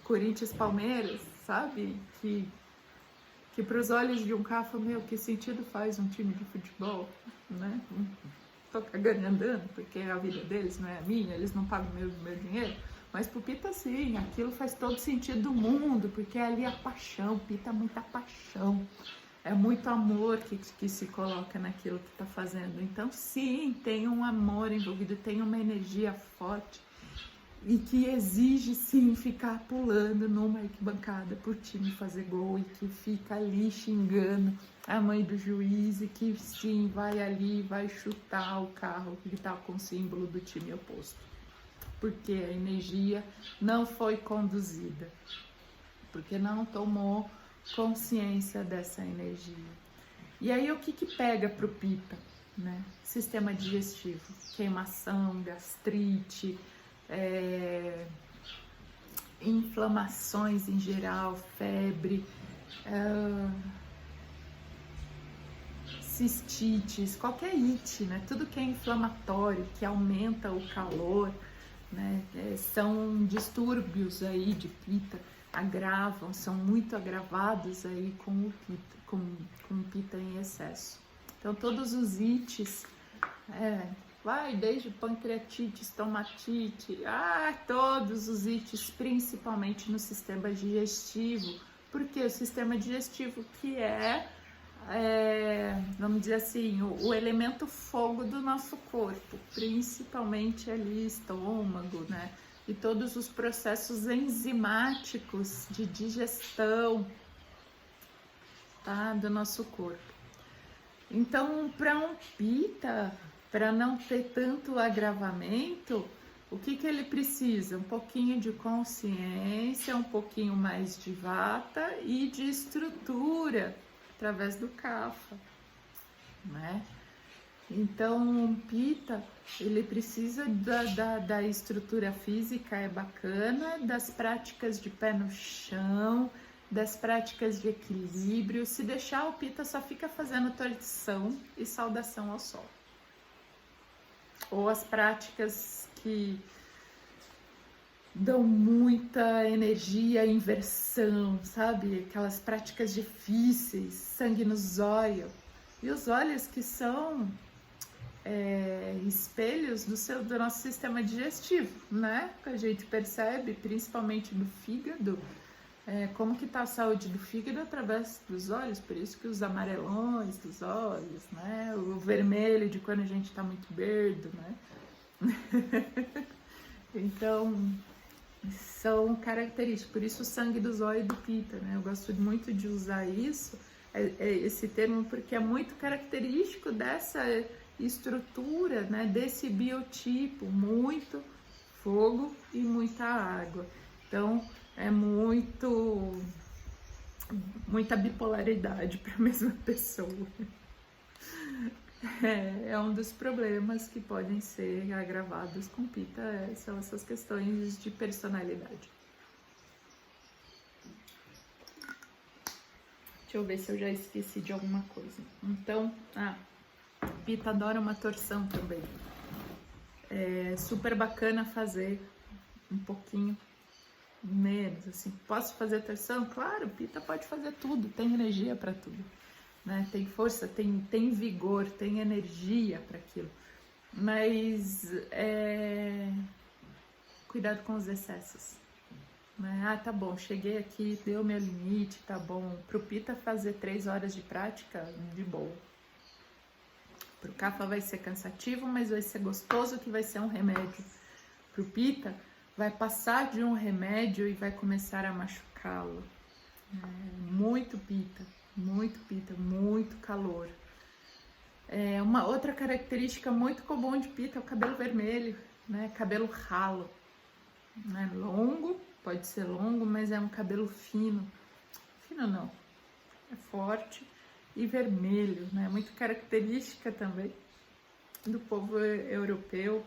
Corinthians-Palmeiras, sabe? Que para os olhos de um Kapha, meu, que sentido faz um time de futebol, né? Tô cagando andando, porque a vida deles não é a minha, eles não pagam meu dinheiro. Mas pro Pita, sim, aquilo faz todo sentido do mundo, porque ali a paixão, Pita é muita paixão. É muito amor que se coloca naquilo que está fazendo. Então, sim, tem um amor envolvido, tem uma energia forte e que exige, sim, ficar pulando numa arquibancada por time fazer gol e que fica ali xingando a mãe do juiz e que, sim, vai ali, vai chutar o carro que está com o símbolo do time oposto. Porque a energia não foi conduzida, porque não tomou consciência dessa energia. E aí o que pega pro Pita, né? Sistema digestivo, queimação, gastrite, inflamações em geral, febre, cistites, qualquer it, né? Tudo que é inflamatório, que aumenta o calor, né? São distúrbios aí de Pita. agravam, são muito agravados aí com o pita em excesso. Então todos os ites, vai desde pancreatite, estomatite, todos os ites, principalmente no sistema digestivo, porque o sistema digestivo que vamos dizer assim, o elemento fogo do nosso corpo, principalmente ali estômago, né? E todos os processos enzimáticos de digestão, tá? Do nosso corpo. Então, para um pita, para não ter tanto agravamento, o que ele precisa? Um pouquinho de consciência, um pouquinho mais de vata e de estrutura, através do kapha, né? Então, um pita, ele precisa da estrutura física, é bacana, das práticas de pé no chão, das práticas de equilíbrio. Se deixar, o pita só fica fazendo torção e saudação ao sol. Ou as práticas que dão muita energia, inversão, sabe? Aquelas práticas difíceis, sangue nos olhos. E os olhos que são espelhos do nosso sistema digestivo, né? Que a gente percebe, principalmente do fígado, como que tá a saúde do fígado através dos olhos, por isso que os amarelões dos olhos, né? O vermelho de quando a gente tá muito verde, né? Então, são características, por isso o sangue dos olhos do pita, né? Eu gosto muito de usar esse termo, porque é muito característico dessa estrutura, né? Desse biotipo, muito fogo e muita água. Então, é muita bipolaridade para a mesma pessoa. É um dos problemas que podem ser agravados com pita, são essas questões de personalidade. Deixa eu ver se eu já esqueci de alguma coisa. Então, pita adora uma torção também. É super bacana fazer um pouquinho menos, assim. Posso fazer torção? Claro, pita pode fazer tudo, tem energia para tudo, né? Tem força, tem vigor, tem energia para aquilo. Mas cuidado com os excessos, né? Tá bom, cheguei aqui, deu meu limite, tá bom. Pro pita fazer 3 horas de prática, de boa. Pro kapha vai ser cansativo, mas vai ser gostoso, que vai ser um remédio. Pro pita, vai passar de um remédio e vai começar a machucá-lo. Muito pita, muito calor. Uma outra característica muito comum de pita é o cabelo vermelho, né? Cabelo ralo, né? Longo, pode ser longo, mas é um cabelo fino. Fino não, é forte e vermelho, né? Muito característica também do povo europeu.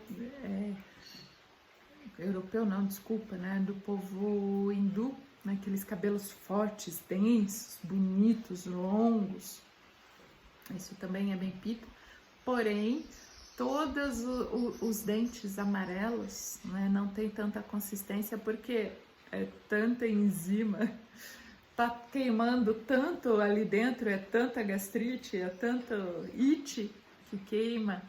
Europeu não, desculpa, né? Do povo hindu, né? Aqueles cabelos fortes, densos, bonitos, longos. Isso também é bem pita. Porém, todos os dentes amarelos, né? Não tem tanta consistência porque é tanta enzima, tá queimando tanto ali dentro, é tanta gastrite, é tanto ite que queima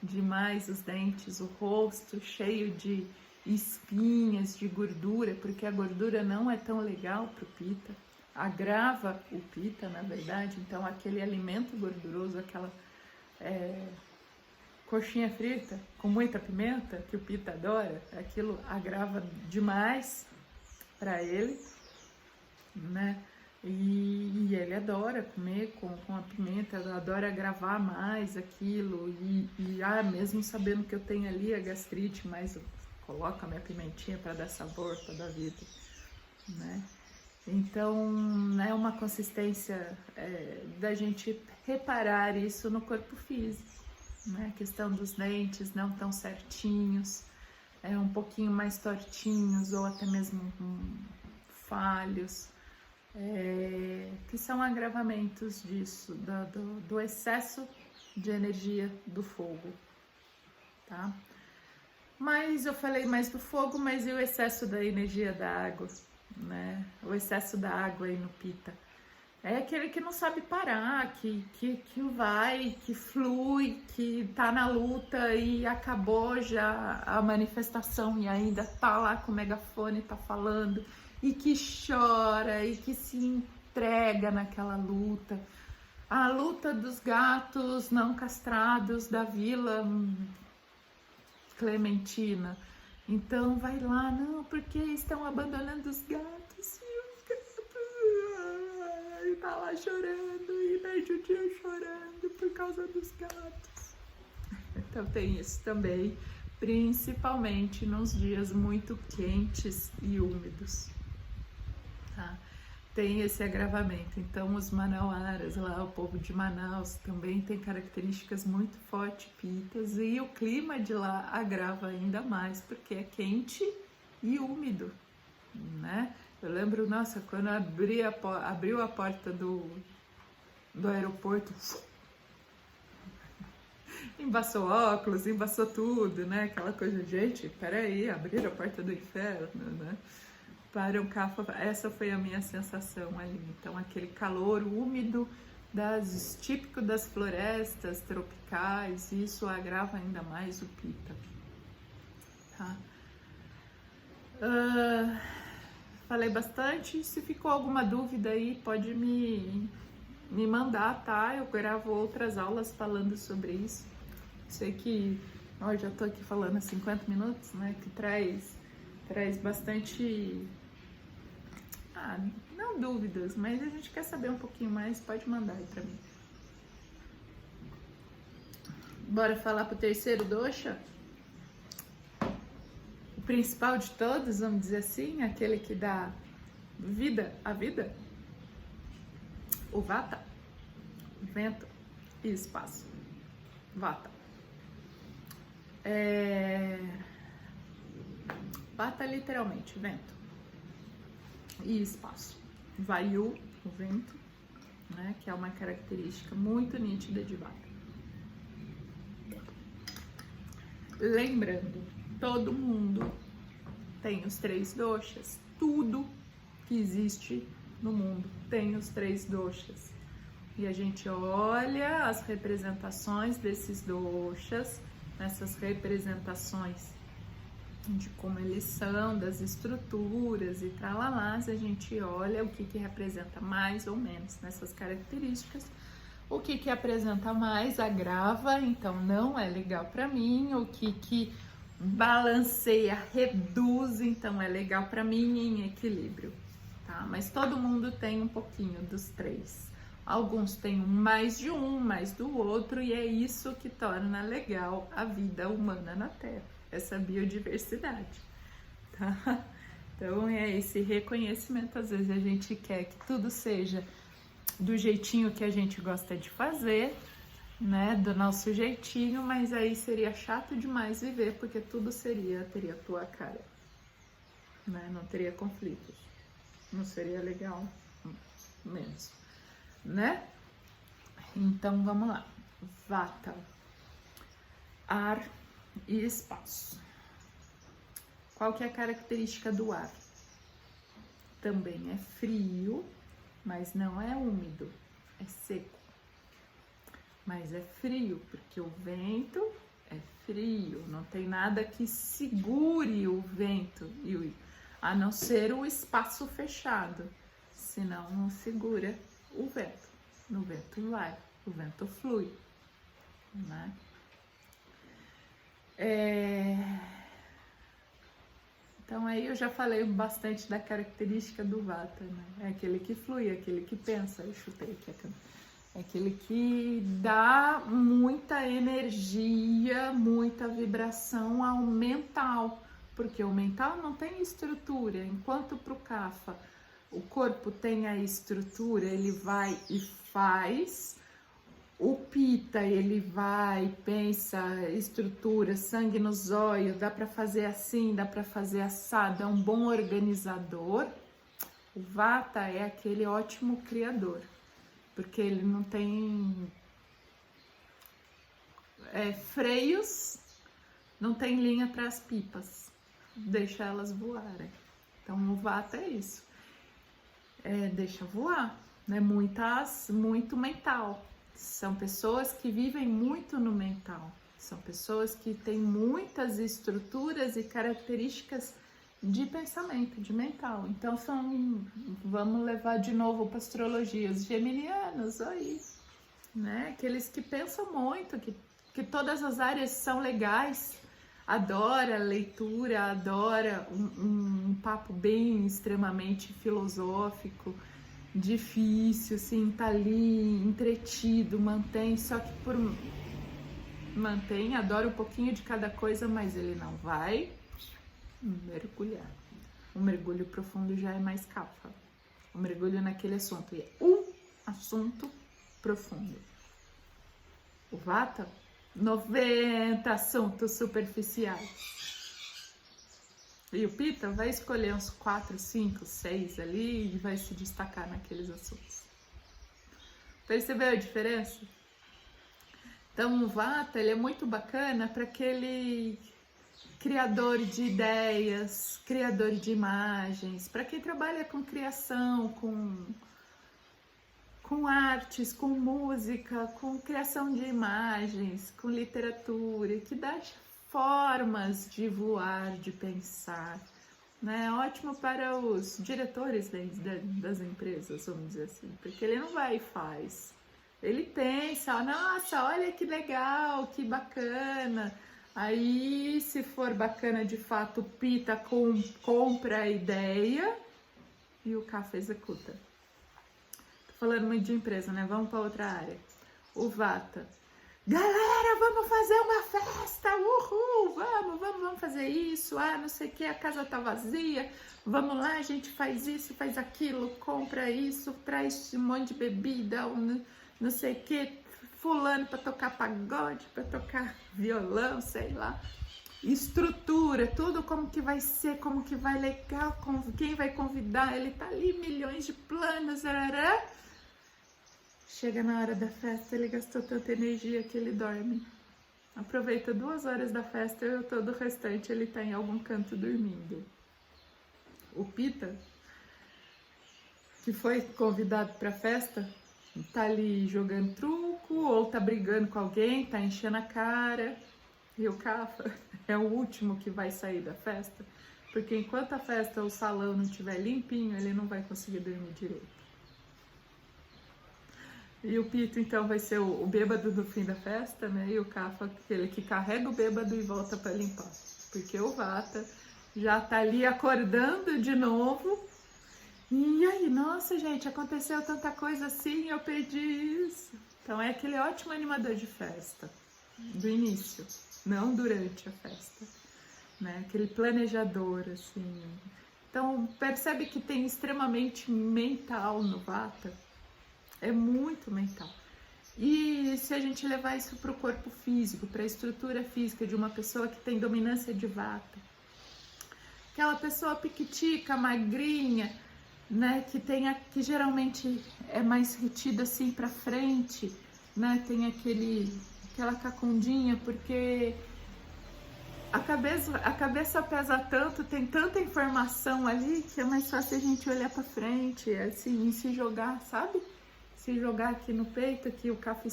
demais os dentes, o rosto cheio de espinhas, de gordura, porque a gordura não é tão legal pro pita, agrava o pita, na verdade. Então aquele alimento gorduroso, aquela coxinha frita com muita pimenta, que o pita adora, aquilo agrava demais para ele, né? E ele adora comer com a pimenta, adora agravar mais aquilo, mesmo sabendo que eu tenho ali a gastrite, mas eu coloco a minha pimentinha para dar sabor, para dar vida, né? Então, é uma consistência da gente reparar isso no corpo físico, né? A questão dos dentes não tão certinhos, um pouquinho mais tortinhos ou até mesmo falhos, que são agravamentos disso, do excesso de energia do fogo, tá? Mas eu falei mais do fogo, mas e o excesso da energia da água? né? O excesso da água aí no Pitta. É aquele que não sabe parar, que vai, que flui, que tá na luta e acabou já a manifestação e ainda tá lá com o megafone, tá falando, e que chora e que se entrega naquela luta. A luta dos gatos não castrados da Vila Clementina. Então vai lá, não, porque estão abandonando os gatos e tá lá chorando e perde o dia chorando por causa dos gatos. Então tem isso também, principalmente nos dias muito quentes e úmidos, tá? Tem esse agravamento. Então os manauaras lá, o povo de Manaus também tem características muito fortes, pitas, e o clima de lá agrava ainda mais, porque é quente e úmido, né? Eu lembro, nossa, quando abriu a porta do aeroporto, embaçou óculos, embaçou tudo, né? Aquela coisa, gente, peraí, abriram a porta do inferno, né? Para um carro, essa foi a minha sensação ali. Então, aquele calor úmido típico das florestas tropicais, isso agrava ainda mais o Pitta, tá? Falei bastante. Se ficou alguma dúvida aí, pode me mandar, tá? Eu gravo outras aulas falando sobre isso. Sei que eu já tô aqui falando há 50 minutos, né? Que traz bastante, não dúvidas, mas a gente quer saber um pouquinho mais, pode mandar aí pra mim. Bora falar pro terceiro dosha? O principal de todos, vamos dizer assim, aquele que dá vida à vida, o Vata, vento e espaço. Vata. Vata literalmente, vento e espaço. Vayu, o vento, né, que é uma característica muito nítida de Vata. Lembrando, todo mundo tem os 3 doshas. Tudo que existe no mundo tem os 3 doshas. E a gente olha as representações desses doshas, nessas representações de como eles são, das estruturas e tralalás, a gente olha o que representa mais ou menos nessas características. O que apresenta mais agrava, então não é legal para mim. O que balanceia, reduz, então é legal para mim, em equilíbrio, tá? Mas todo mundo tem um pouquinho dos 3. Alguns têm mais de um, mais do outro, e é isso que torna legal a vida humana na Terra, essa biodiversidade, tá? Então é esse reconhecimento. Às vezes a gente quer que tudo seja do jeitinho que a gente gosta de fazer, né, do nosso jeitinho, mas aí seria chato demais viver, porque tudo teria tua cara, né, não teria conflitos, não seria legal mesmo, né? Então vamos lá, Vata, ar e espaço. Qual que é a característica do ar? Também é frio, mas não é úmido, é seco. Mas é frio, porque o vento é frio, não tem nada que segure o vento, a não ser o espaço fechado, senão não segura o vento. O vento vai, o vento flui, né? Então aí eu já falei bastante da característica do Vata, né? É aquele que flui, é aquele que pensa, eu chutei aqui a câmera. É aquele que dá muita energia, muita vibração ao mental, porque o mental não tem estrutura, enquanto para o Kapha o corpo tem a estrutura, ele vai e faz. O Pitta, ele vai, pensa, estrutura, sangue nos olhos, dá para fazer assim, dá para fazer assado, é um bom organizador. O Vata é aquele ótimo criador, porque ele não tem freios, não tem linha para as pipas, deixa elas voarem. Então o Vata é isso, deixa voar, né? Muito mental. São pessoas que vivem muito no mental, são pessoas que têm muitas estruturas e características de pensamento, de mental. Então vamos levar de novo para astrologia, os geminianos, aí, né? Aqueles que pensam muito, que todas as áreas são legais, adora leitura, adora um papo bem extremamente filosófico, difícil, assim, tá ali entretido, mantém, só que mantém, adora um pouquinho de cada coisa, mas ele não vai mergulhar. O mergulho profundo já é mais cafa. O mergulho naquele assunto, e é um assunto profundo. O Vata, 90 assuntos superficiais. E o Pitta vai escolher uns 4, 5, 6 ali e vai se destacar naqueles assuntos. Percebeu a diferença? Então o Vata, ele é muito bacana para aquele criador de ideias, criador de imagens, para quem trabalha com criação, com artes, com música, com criação de imagens, com literatura, que dá formas de voar, de pensar, né? Ótimo para os diretores das empresas, vamos dizer assim, porque ele não vai e faz. Ele pensa, nossa, olha que legal, que bacana. Aí, se for bacana de fato, o Pitta compra a ideia e o Kapha executa. Tô falando muito de empresa, né? Vamos para outra área. O Vata. Galera, vamos fazer uma festa, uhul, vamos fazer isso, não sei o que, a casa tá vazia, vamos lá, a gente faz isso, faz aquilo, compra isso, traz um monte de bebida, não sei o que, fulano para tocar pagode, para tocar violão, sei lá, estrutura, tudo como que vai ser, como que vai legal, quem vai convidar, ele tá ali, milhões de planos, Chega na hora da festa, ele gastou tanta energia que ele dorme. Aproveita 2 horas da festa e todo o restante ele tá em algum canto dormindo. O Pitta, que foi convidado para a festa, tá ali jogando truco ou tá brigando com alguém, tá enchendo a cara. E o Kapha é o último que vai sair da festa, porque enquanto a festa, o salão não estiver limpinho, ele não vai conseguir dormir direito. E o Pitta, então, vai ser o bêbado do fim da festa, né? E o Kapha, aquele que carrega o bêbado e volta para limpar. Porque o Vata já tá ali acordando de novo. E aí, nossa, gente, aconteceu tanta coisa assim, eu perdi isso. Então, é aquele ótimo animador de festa, do início, não durante a festa, né? Aquele planejador, assim. Então, percebe que tem extremamente mental no Vata. É muito mental. E se a gente levar isso para o corpo físico, para a estrutura física de uma pessoa que tem dominância de Vata, aquela pessoa piquitica, magrinha, né, que geralmente é mais retida assim para frente, né, tem aquela cacundinha, porque a cabeça pesa tanto, tem tanta informação ali que é mais fácil a gente olhar para frente, assim, e se jogar, sabe? Se jogar aqui no peito, aqui o Kapha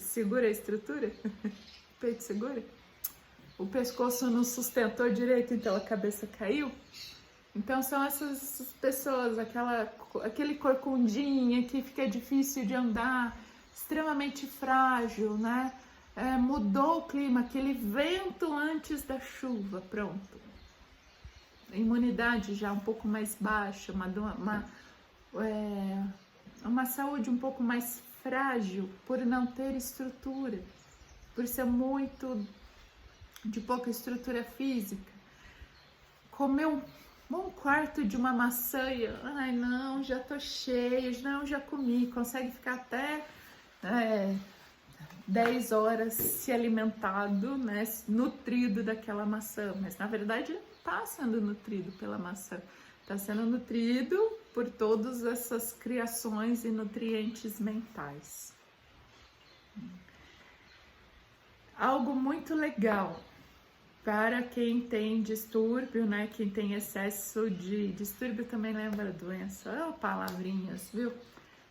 segura a estrutura, o peito segura, o pescoço não sustentou direito, então a cabeça caiu. Então são essas pessoas, aquele corcundinha que fica difícil de andar, extremamente frágil, né? Mudou o clima, aquele vento antes da chuva, pronto. A imunidade já um pouco mais baixa, uma saúde um pouco mais frágil por não ter estrutura, por ser muito de pouca estrutura física. Comeu um quarto de uma maçã e, ai não, já tô cheio, não, já comi, consegue ficar até 10 horas se alimentado, né, nutrido daquela maçã, mas na verdade ele não tá sendo nutrido pela maçã, está sendo nutrido por todas essas criações e nutrientes mentais. Algo muito legal para quem tem distúrbio, né? Quem tem excesso de distúrbio também lembra doença, palavrinhas, viu?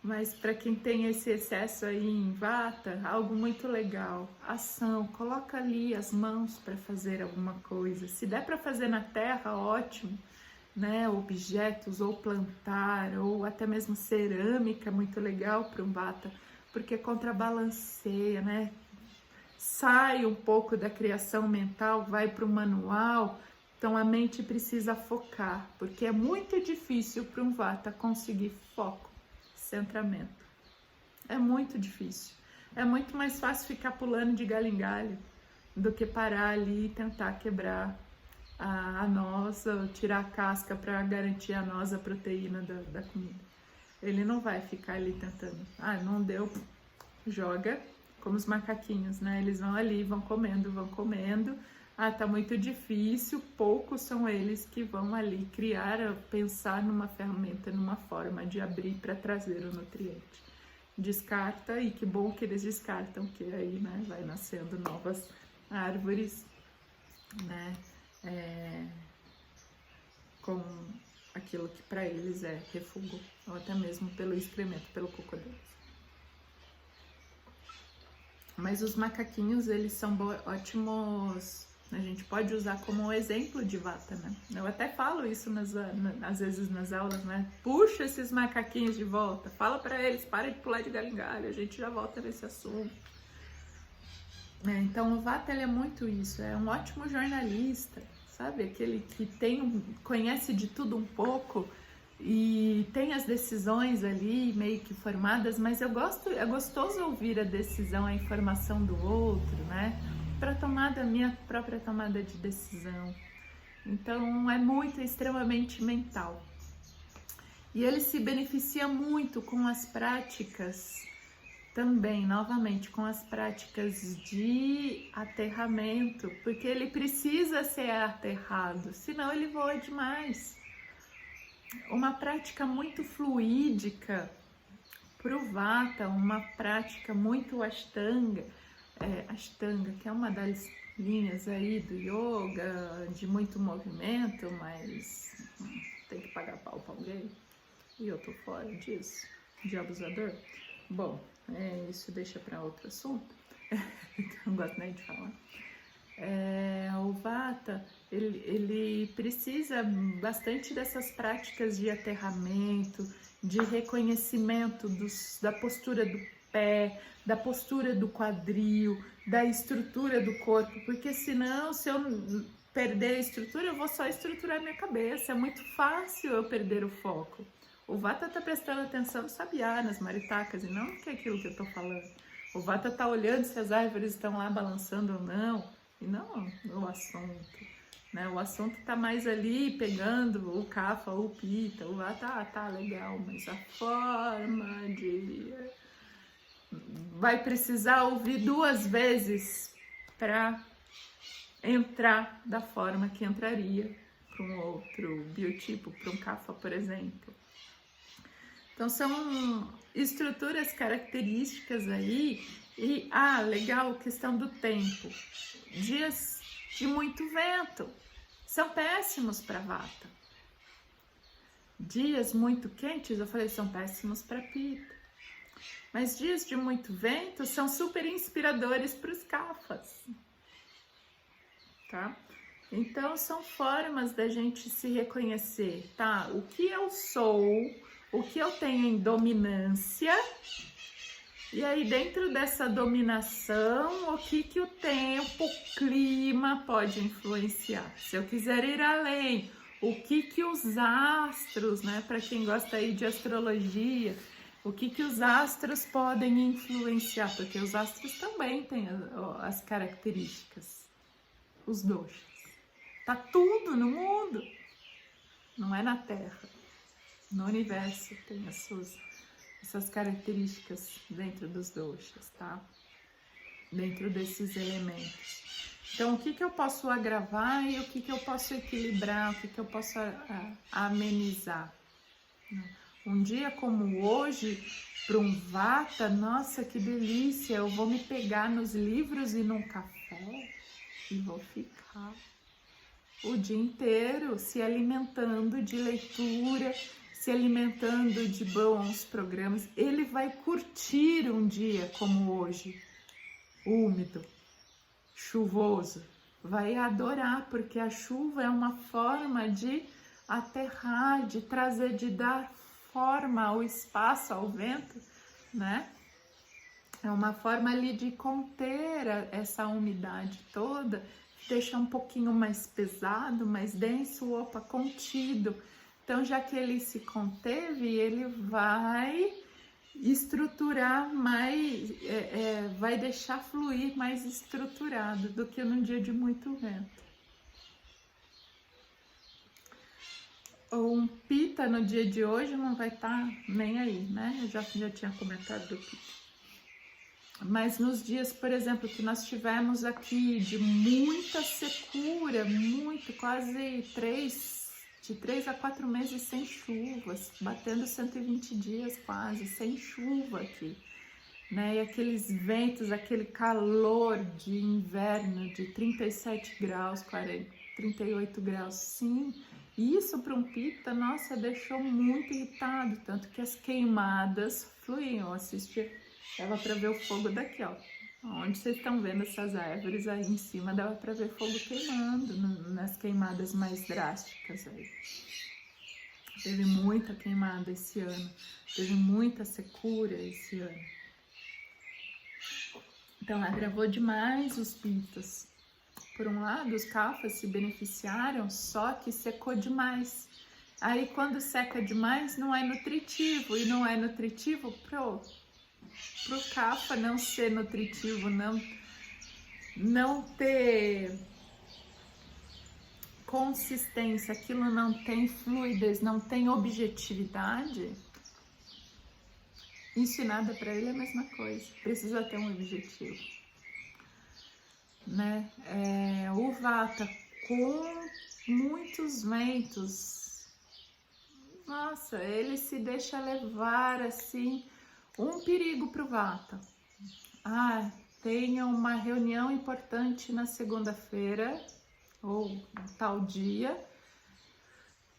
Mas para quem tem esse excesso aí em vata, algo muito legal, ação, coloca ali as mãos para fazer alguma coisa. Se der para fazer na terra, ótimo, né? Objetos, ou plantar, ou até mesmo cerâmica, muito legal para um vata, porque contrabalanceia, né? Sai um pouco da criação mental, vai para o manual, então a mente precisa focar, porque é muito difícil para um vata conseguir foco, centramento. É muito difícil. É muito mais fácil ficar pulando de galho em galho do que parar ali e tentar quebrar a noz, ou tirar a casca para garantir a noz, a proteína da comida. Ele não vai ficar ali tentando. Não deu, joga. Como os macaquinhos, né? Eles vão ali, vão comendo, vão comendo. Tá muito difícil. Poucos são eles que vão ali criar, pensar numa ferramenta, numa forma de abrir para trazer o nutriente. Descarta, e que bom que eles descartam, que aí, né, vai nascendo novas árvores, né? Com aquilo que para eles é refúgio, ou até mesmo pelo excremento, pelo cocô deles. Mas os macaquinhos, eles são ótimos, a gente pode usar como um exemplo de vata, né? Eu até falo isso às vezes nas aulas, né? Puxa esses macaquinhos de volta, fala para eles, para de pular de galho em galho, a gente já volta nesse assunto. Então o vata, ele é muito isso, é um ótimo jornalista, sabe? Aquele que conhece de tudo um pouco, e tem as decisões ali meio que formadas, mas é gostoso ouvir a decisão, a informação do outro, né? Para tomar a minha própria tomada de decisão. Então é extremamente mental. E ele se beneficia muito com as práticas também, novamente, com as práticas de aterramento, porque ele precisa ser aterrado, senão ele voa demais. Uma prática muito fluídica para o vata, uma prática muito ashtanga, que é uma das linhas aí do yoga, de muito movimento, mas tem que pagar pau para alguém, e eu tô fora disso, de abusador. Bom, isso deixa para outro assunto, não gosto nem de falar. O vata, ele precisa bastante dessas práticas de aterramento, de reconhecimento da postura do pé, da postura do quadril, da estrutura do corpo, porque senão, se eu perder a estrutura, eu vou só estruturar minha cabeça, é muito fácil eu perder o foco. O vata está prestando atenção no sabiá, nas maritacas, e não que é aquilo que eu estou falando. O vata está olhando se as árvores estão lá balançando ou não, e não o assunto, né? O assunto tá mais ali pegando o kapha, o pita, o vata, tá legal, mas a forma de... vai precisar ouvir 2 vezes para entrar da forma que entraria para um outro biotipo, para um kapha, por exemplo. Então são estruturas características aí. E, legal, questão do tempo. Dias de muito vento são péssimos para vata. Dias muito quentes, eu falei, são péssimos para pita. Mas dias de muito vento são super inspiradores para os kaphas, tá? Então são formas da gente se reconhecer, tá? O que eu sou, o que eu tenho em dominância. E aí, dentro dessa dominação, o que o tempo, o clima pode influenciar? Se eu quiser ir além, o que os astros, né? Para quem gosta aí de astrologia, o que os astros podem influenciar? Porque os astros também têm as características, os doshas. Tá tudo no mundo, não é na Terra. No universo tem essas características dentro dos doshas, tá? Dentro desses elementos. Então, o que eu posso agravar e o que eu posso equilibrar, o que eu posso amenizar? Um dia como hoje, para um vata, nossa, que delícia, eu vou me pegar nos livros e num café. e vou ficar o dia inteiro se alimentando de leitura, se alimentando de bons programas. Ele vai curtir um dia como hoje, úmido, chuvoso. Vai adorar, porque a chuva é uma forma de aterrar, de trazer, de dar forma ao espaço, ao vento, né? É uma forma ali de conter essa umidade toda, deixar um pouquinho mais pesado, mais denso, opa, contido. Então, já que ele se conteve, ele vai estruturar mais, vai deixar fluir mais estruturado do que num dia de muito vento. Um pita no dia de hoje não vai estar nem aí, né? Eu já tinha comentado do pita. Mas nos dias, por exemplo, que nós tivemos aqui de muita secura, quase de 3 a 4 meses sem chuvas, batendo 120 dias quase, sem chuva aqui, né? E aqueles ventos, aquele calor de inverno de 37 graus, 38 graus, sim. Isso para um pita, nossa, deixou muito irritado, tanto que as queimadas fluíam. Dava para ver o fogo daqui, ó. Onde vocês estão vendo essas árvores aí em cima, dava para ver fogo queimando nas queimadas mais drásticas aí. Teve muita queimada esse ano, teve muita secura esse ano. Então agravou demais os pitas. Por um lado, os cafas se beneficiaram, só que secou demais. Aí quando seca demais, não é nutritivo, e não é nutritivo pro cafa não ser nutritivo, não ter consistência, aquilo não tem fluidez, não tem objetividade, ensinada para ele é a mesma coisa, precisa ter um objetivo, né? O vata com muitos ventos, nossa, ele se deixa levar assim. Um perigo para o vata. Tenha uma reunião importante na segunda-feira, ou tal dia.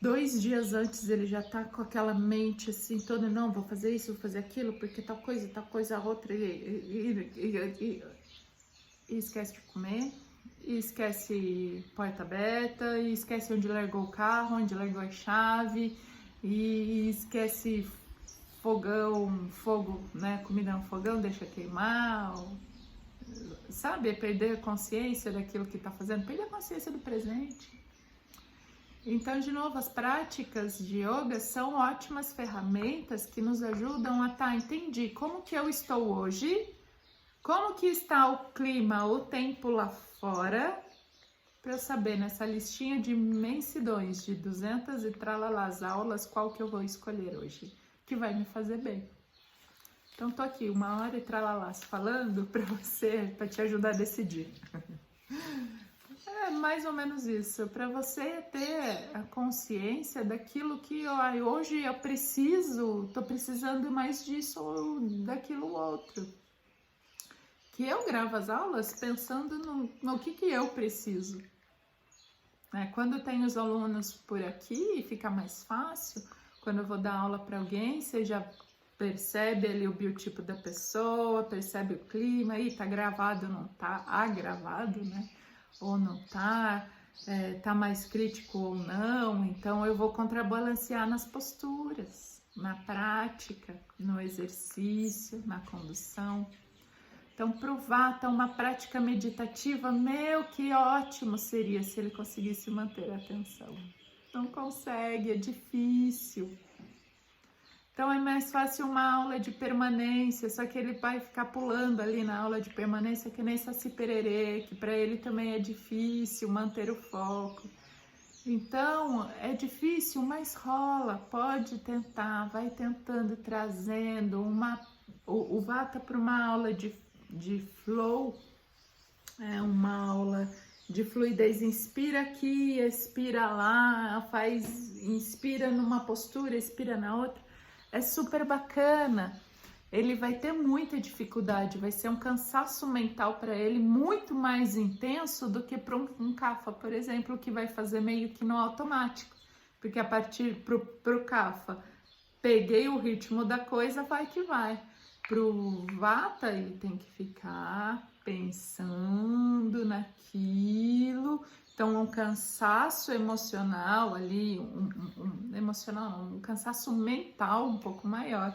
2 dias antes ele já tá com aquela mente assim, toda, não, vou fazer isso, vou fazer aquilo, porque tal coisa, outra, e esquece de comer, e esquece porta aberta, e esquece onde largou o carro, onde largou a chave, e esquece fogo, né? Comida no fogão, deixa queimar, sabe? Perder a consciência daquilo que está fazendo, perder a consciência do presente. Então, de novo, as práticas de yoga são ótimas ferramentas que nos ajudam a entendi como que eu estou hoje, como que está o clima, o tempo lá fora, para eu saber nessa listinha de imensidões de 200 e tralalás aulas, qual que eu vou escolher hoje, que vai me fazer bem. Então, tô aqui 1h e tralalás falando para você, para te ajudar a decidir. É mais ou menos isso, para você ter a consciência daquilo que hoje eu tô precisando mais disso ou daquilo outro. Que eu gravo as aulas pensando no que eu preciso. Quando tem os alunos por aqui, fica mais fácil. Quando eu vou dar aula para alguém, você já percebe ali o biotipo da pessoa, percebe o clima, aí tá gravado ou não tá, agravado, né? Ou não tá, tá mais crítico ou não. Então eu vou contrabalancear nas posturas, na prática, no exercício, na condução. Então, pro Vata, uma prática meditativa, que ótimo seria se ele conseguisse manter a atenção. Não consegue, é difícil. Então, é mais fácil uma aula de permanência, só que ele vai ficar pulando ali na aula de permanência, que nem Saci Pererê, que para ele também é difícil manter o foco. Então, é difícil, mas rola, pode tentar, vai tentando, trazendo o Vata para uma aula de flow, uma aula de fluidez, inspira aqui, expira lá, inspira numa postura, expira na outra, é super bacana. ele vai ter muita dificuldade, vai ser um cansaço mental para ele muito mais intenso do que para um Kapha, por exemplo, que vai fazer meio que no automático, porque a partir pro Kapha, peguei o ritmo da coisa, vai que vai. Pro Vata, ele tem que ficar pensando naquilo, então um cansaço emocional ali, emocional não, um cansaço mental um pouco maior.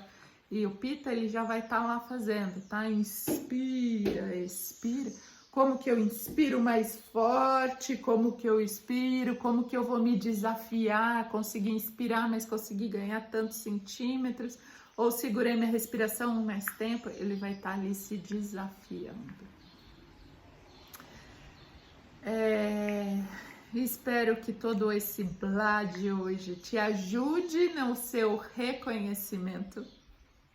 E o Pitta, ele já vai estar lá fazendo, tá? Inspira, expira. Como que eu inspiro mais forte? Como que eu expiro? Como que eu vou me desafiar? Conseguir inspirar, mas conseguir ganhar tantos centímetros? Ou segurei minha respiração mais tempo? Ele vai estar ali se desafiando. Espero que todo esse blá de hoje te ajude no seu reconhecimento,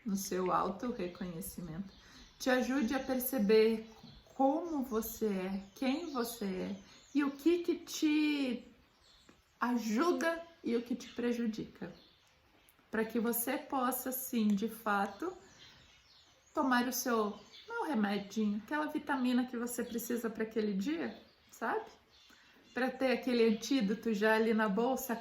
no seu auto-reconhecimento, te ajude a perceber como você é, quem você é e o que te ajuda e o que te prejudica, para que você possa, sim, de fato, tomar o seu, não remedinho, aquela vitamina que você precisa para aquele dia, sabe? Para ter aquele antídoto já ali na bolsa,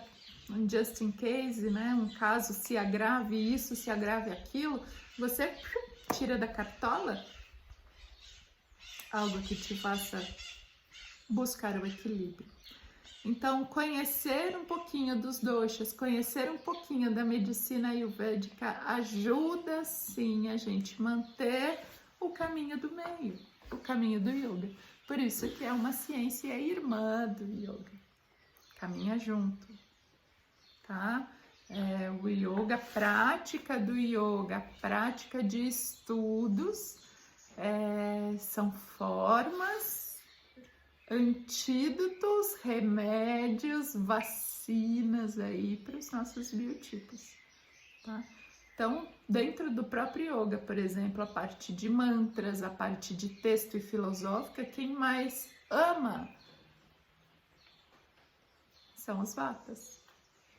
um just in case, né? Um caso se agrave isso, se agrave aquilo, você tira da cartola algo que te faça buscar o equilíbrio. Então, conhecer um pouquinho dos doshas, conhecer um pouquinho da medicina ayurvédica ajuda sim a gente manter o caminho do meio, o caminho do yoga. Por isso que é uma ciência irmã do yoga, caminha junto, tá? O yoga, a prática do yoga, a prática de estudos, são formas, antídotos, remédios, vacinas aí para os nossos biotipos, tá? Então, dentro do próprio yoga, por exemplo, a parte de mantras, a parte de texto e filosófica, quem mais ama são os vatas,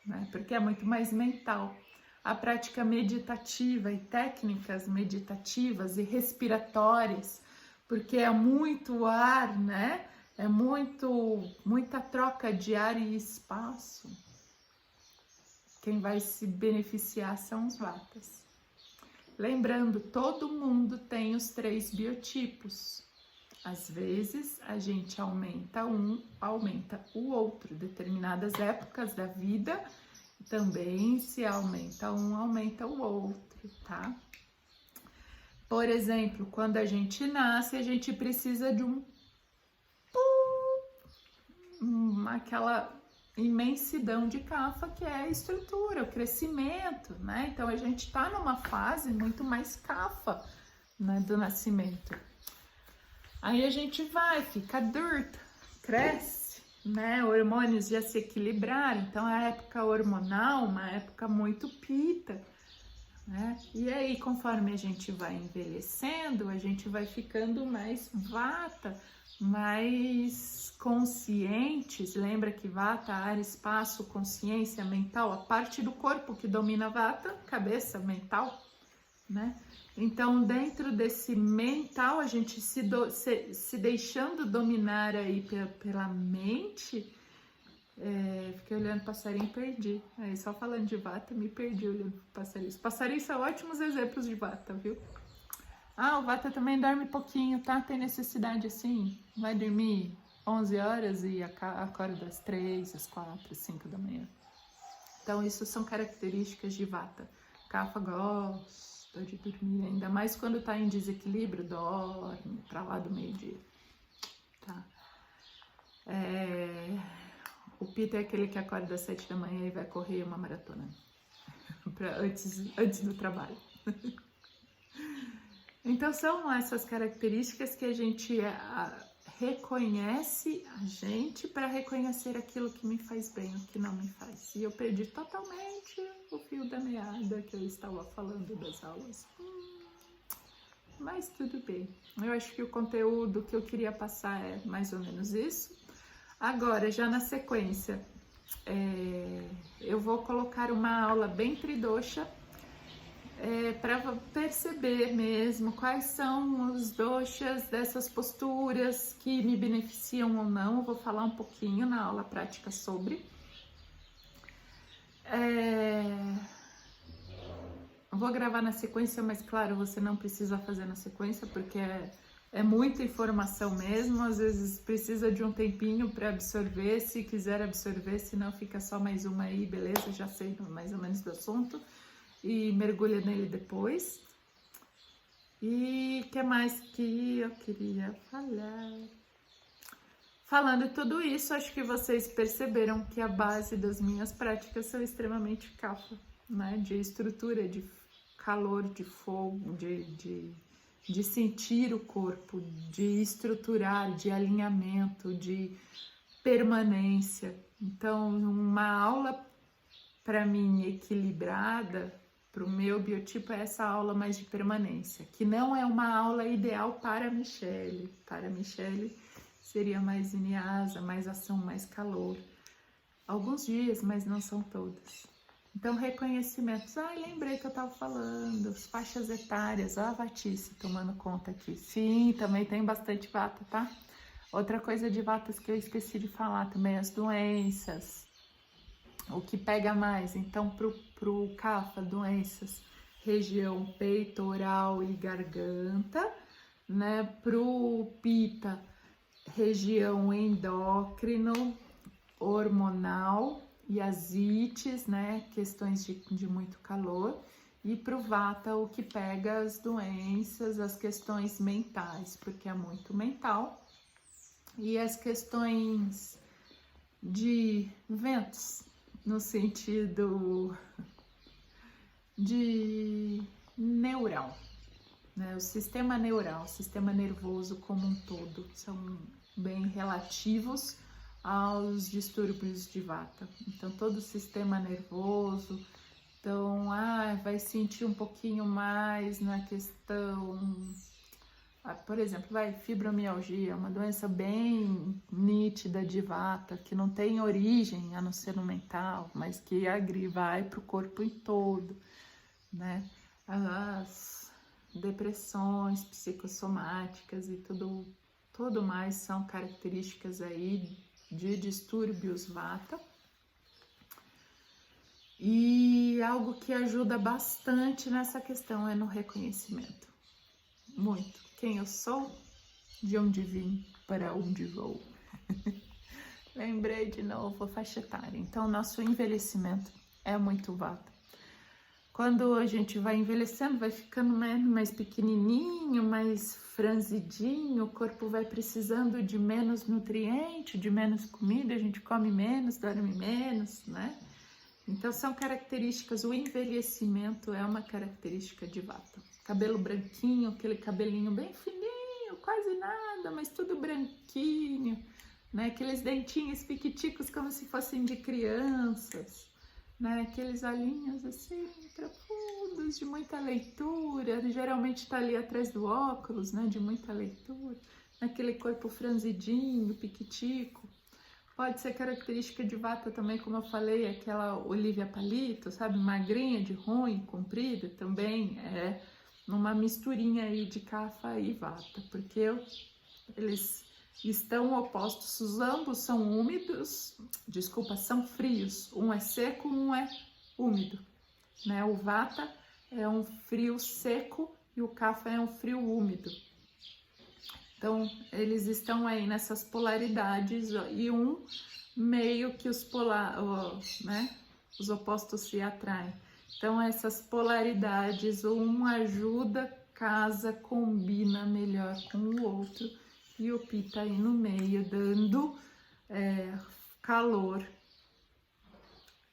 né? Porque é muito mais mental. A prática meditativa e técnicas meditativas e respiratórias, porque é muito ar, né? É muita troca de ar e espaço. Quem vai se beneficiar são os vatas. Lembrando, todo mundo tem os 3 biotipos. Às vezes, a gente aumenta um, aumenta o outro. Determinadas épocas da vida, também se aumenta um, aumenta o outro, tá? Por exemplo, quando a gente nasce, a gente precisa de aquela imensidão de Kapha, que é a estrutura, o crescimento, né? Então a gente tá numa fase muito mais Kapha, né, do nascimento. Aí a gente fica adulta, cresce, né? Hormônios já se equilibraram, então a época hormonal, uma época muito Pitta, né? E aí, conforme a gente vai envelhecendo, a gente vai ficando mais Vata, mais conscientes. Lembra que Vata, ar, espaço, consciência, mental, a parte do corpo que domina Vata, cabeça, mental, né? Então, dentro desse mental, a gente se deixando dominar aí pela mente. Fiquei olhando passarinho e perdi. Aí, só falando de Vata, me perdi olhando passarinhos. Passarinhos são ótimos exemplos de Vata, viu? O Vata também dorme pouquinho, tá? Tem necessidade assim, vai dormir 11 horas e acorda às 3, às 4, às 5 da manhã. Então, isso são características de Vata. Kapha gosta de dormir, ainda mais quando tá em desequilíbrio, dorme pra lá do meio-dia, tá? O Pitta é aquele que acorda às 7 da manhã e vai correr uma maratona antes do trabalho. Então, são essas características que a gente reconhece a gente para reconhecer aquilo que me faz bem, o que não me faz. E eu perdi totalmente o fio da meada que eu estava falando das aulas. Mas tudo bem. Eu acho que o conteúdo que eu queria passar é mais ou menos isso. Agora, já na sequência, eu vou colocar uma aula bem tridosha para perceber mesmo quais são os doshas dessas posturas que me beneficiam ou não. Eu vou falar um pouquinho na aula prática sobre. Vou gravar na sequência, mas claro, você não precisa fazer na sequência, porque é muita informação mesmo. Às vezes precisa de um tempinho para absorver, se quiser absorver, senão fica só mais uma aí, beleza? Já sei mais ou menos do assunto. E mergulha nele depois. E o que mais que eu queria falar? Falando tudo isso, acho que vocês perceberam que a base das minhas práticas são extremamente kapha, né? De estrutura, de calor, de fogo, de sentir o corpo, de estruturar, de alinhamento, de permanência. Então, uma aula para mim equilibrada, para o meu biotipo, é essa aula mais de permanência, que não é uma aula ideal para a Michele. Para a Michele seria mais vinyasa, mais ação, mais calor. Alguns dias, mas não são todos. Então, reconhecimentos. Lembrei que eu estava falando. As faixas etárias. A vatice tomando conta aqui. Sim, também tem bastante vata, tá? Outra coisa de vatas que eu esqueci de falar também, as doenças. O que pega mais? Então, pro kapha, doenças, região peitoral e garganta, né? Pro pita, região endócrino, hormonal e asites, né? Questões de muito calor. E pro vata, o que pega as doenças, as questões mentais, porque é muito mental. E as questões de ventos, no sentido de neural, né? O sistema neural, o sistema nervoso como um todo, são bem relativos aos distúrbios de vata. Então, todo o sistema nervoso, então, vai sentir um pouquinho mais na questão, por exemplo, fibromialgia, uma doença bem nítida de vata, que não tem origem a não ser no mental, mas que vai para o corpo em todo, né? As depressões psicossomáticas e tudo mais são características aí de distúrbios vata. E algo que ajuda bastante nessa questão é no reconhecimento. Muito. Quem eu sou, de onde vim, para onde vou. Lembrei de novo a faixa etária. Então, nosso envelhecimento é muito vata. Quando a gente vai envelhecendo, vai ficando mais pequenininho, mais franzidinho, o corpo vai precisando de menos nutriente, de menos comida, a gente come menos, dorme menos, né? Então, são características, o envelhecimento é uma característica de vata. Cabelo branquinho, aquele cabelinho bem fininho, quase nada, mas tudo branquinho, né? Aqueles dentinhos piquiticos como se fossem de crianças, né? Aqueles olhinhos assim, profundos, de muita leitura, geralmente está ali atrás do óculos, né? De muita leitura, aquele corpo franzidinho, piquitico. Pode ser característica de vata também, como eu falei, aquela Olivia Palito, sabe? Magrinha, de ruim, comprida, também é uma misturinha aí de kapha e vata, porque eles estão opostos, os ambos são úmidos, são frios, um é seco, um é úmido, né? O vata é um frio seco e o kapha é um frio úmido. Então, eles estão aí nessas polaridades e meio que os opostos se atraem. Então, essas polaridades, um ajuda, casa, combina melhor com o outro e o pita aí no meio, dando calor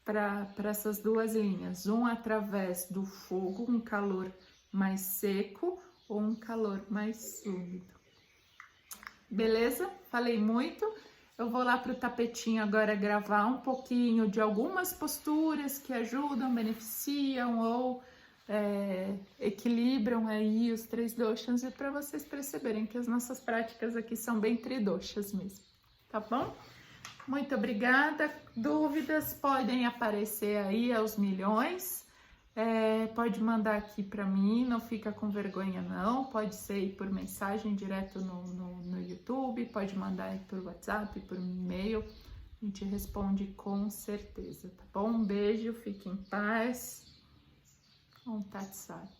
para essas duas linhas. Um através do fogo, um calor mais seco ou um calor mais úmido. Beleza? Falei muito. Eu vou lá para o tapetinho agora gravar um pouquinho de algumas posturas que ajudam, beneficiam ou equilibram aí os 3 doshas, e para vocês perceberem que as nossas práticas aqui são bem tridoshas mesmo, tá bom? Muito obrigada. Dúvidas podem aparecer aí aos milhões. Pode mandar aqui para mim, não fica com vergonha não, pode ser aí por mensagem direto no YouTube, pode mandar aí por WhatsApp, por e-mail, a gente responde com certeza, tá bom? Um beijo, fique em paz, Om Tat Sat,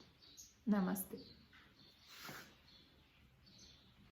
Namastê.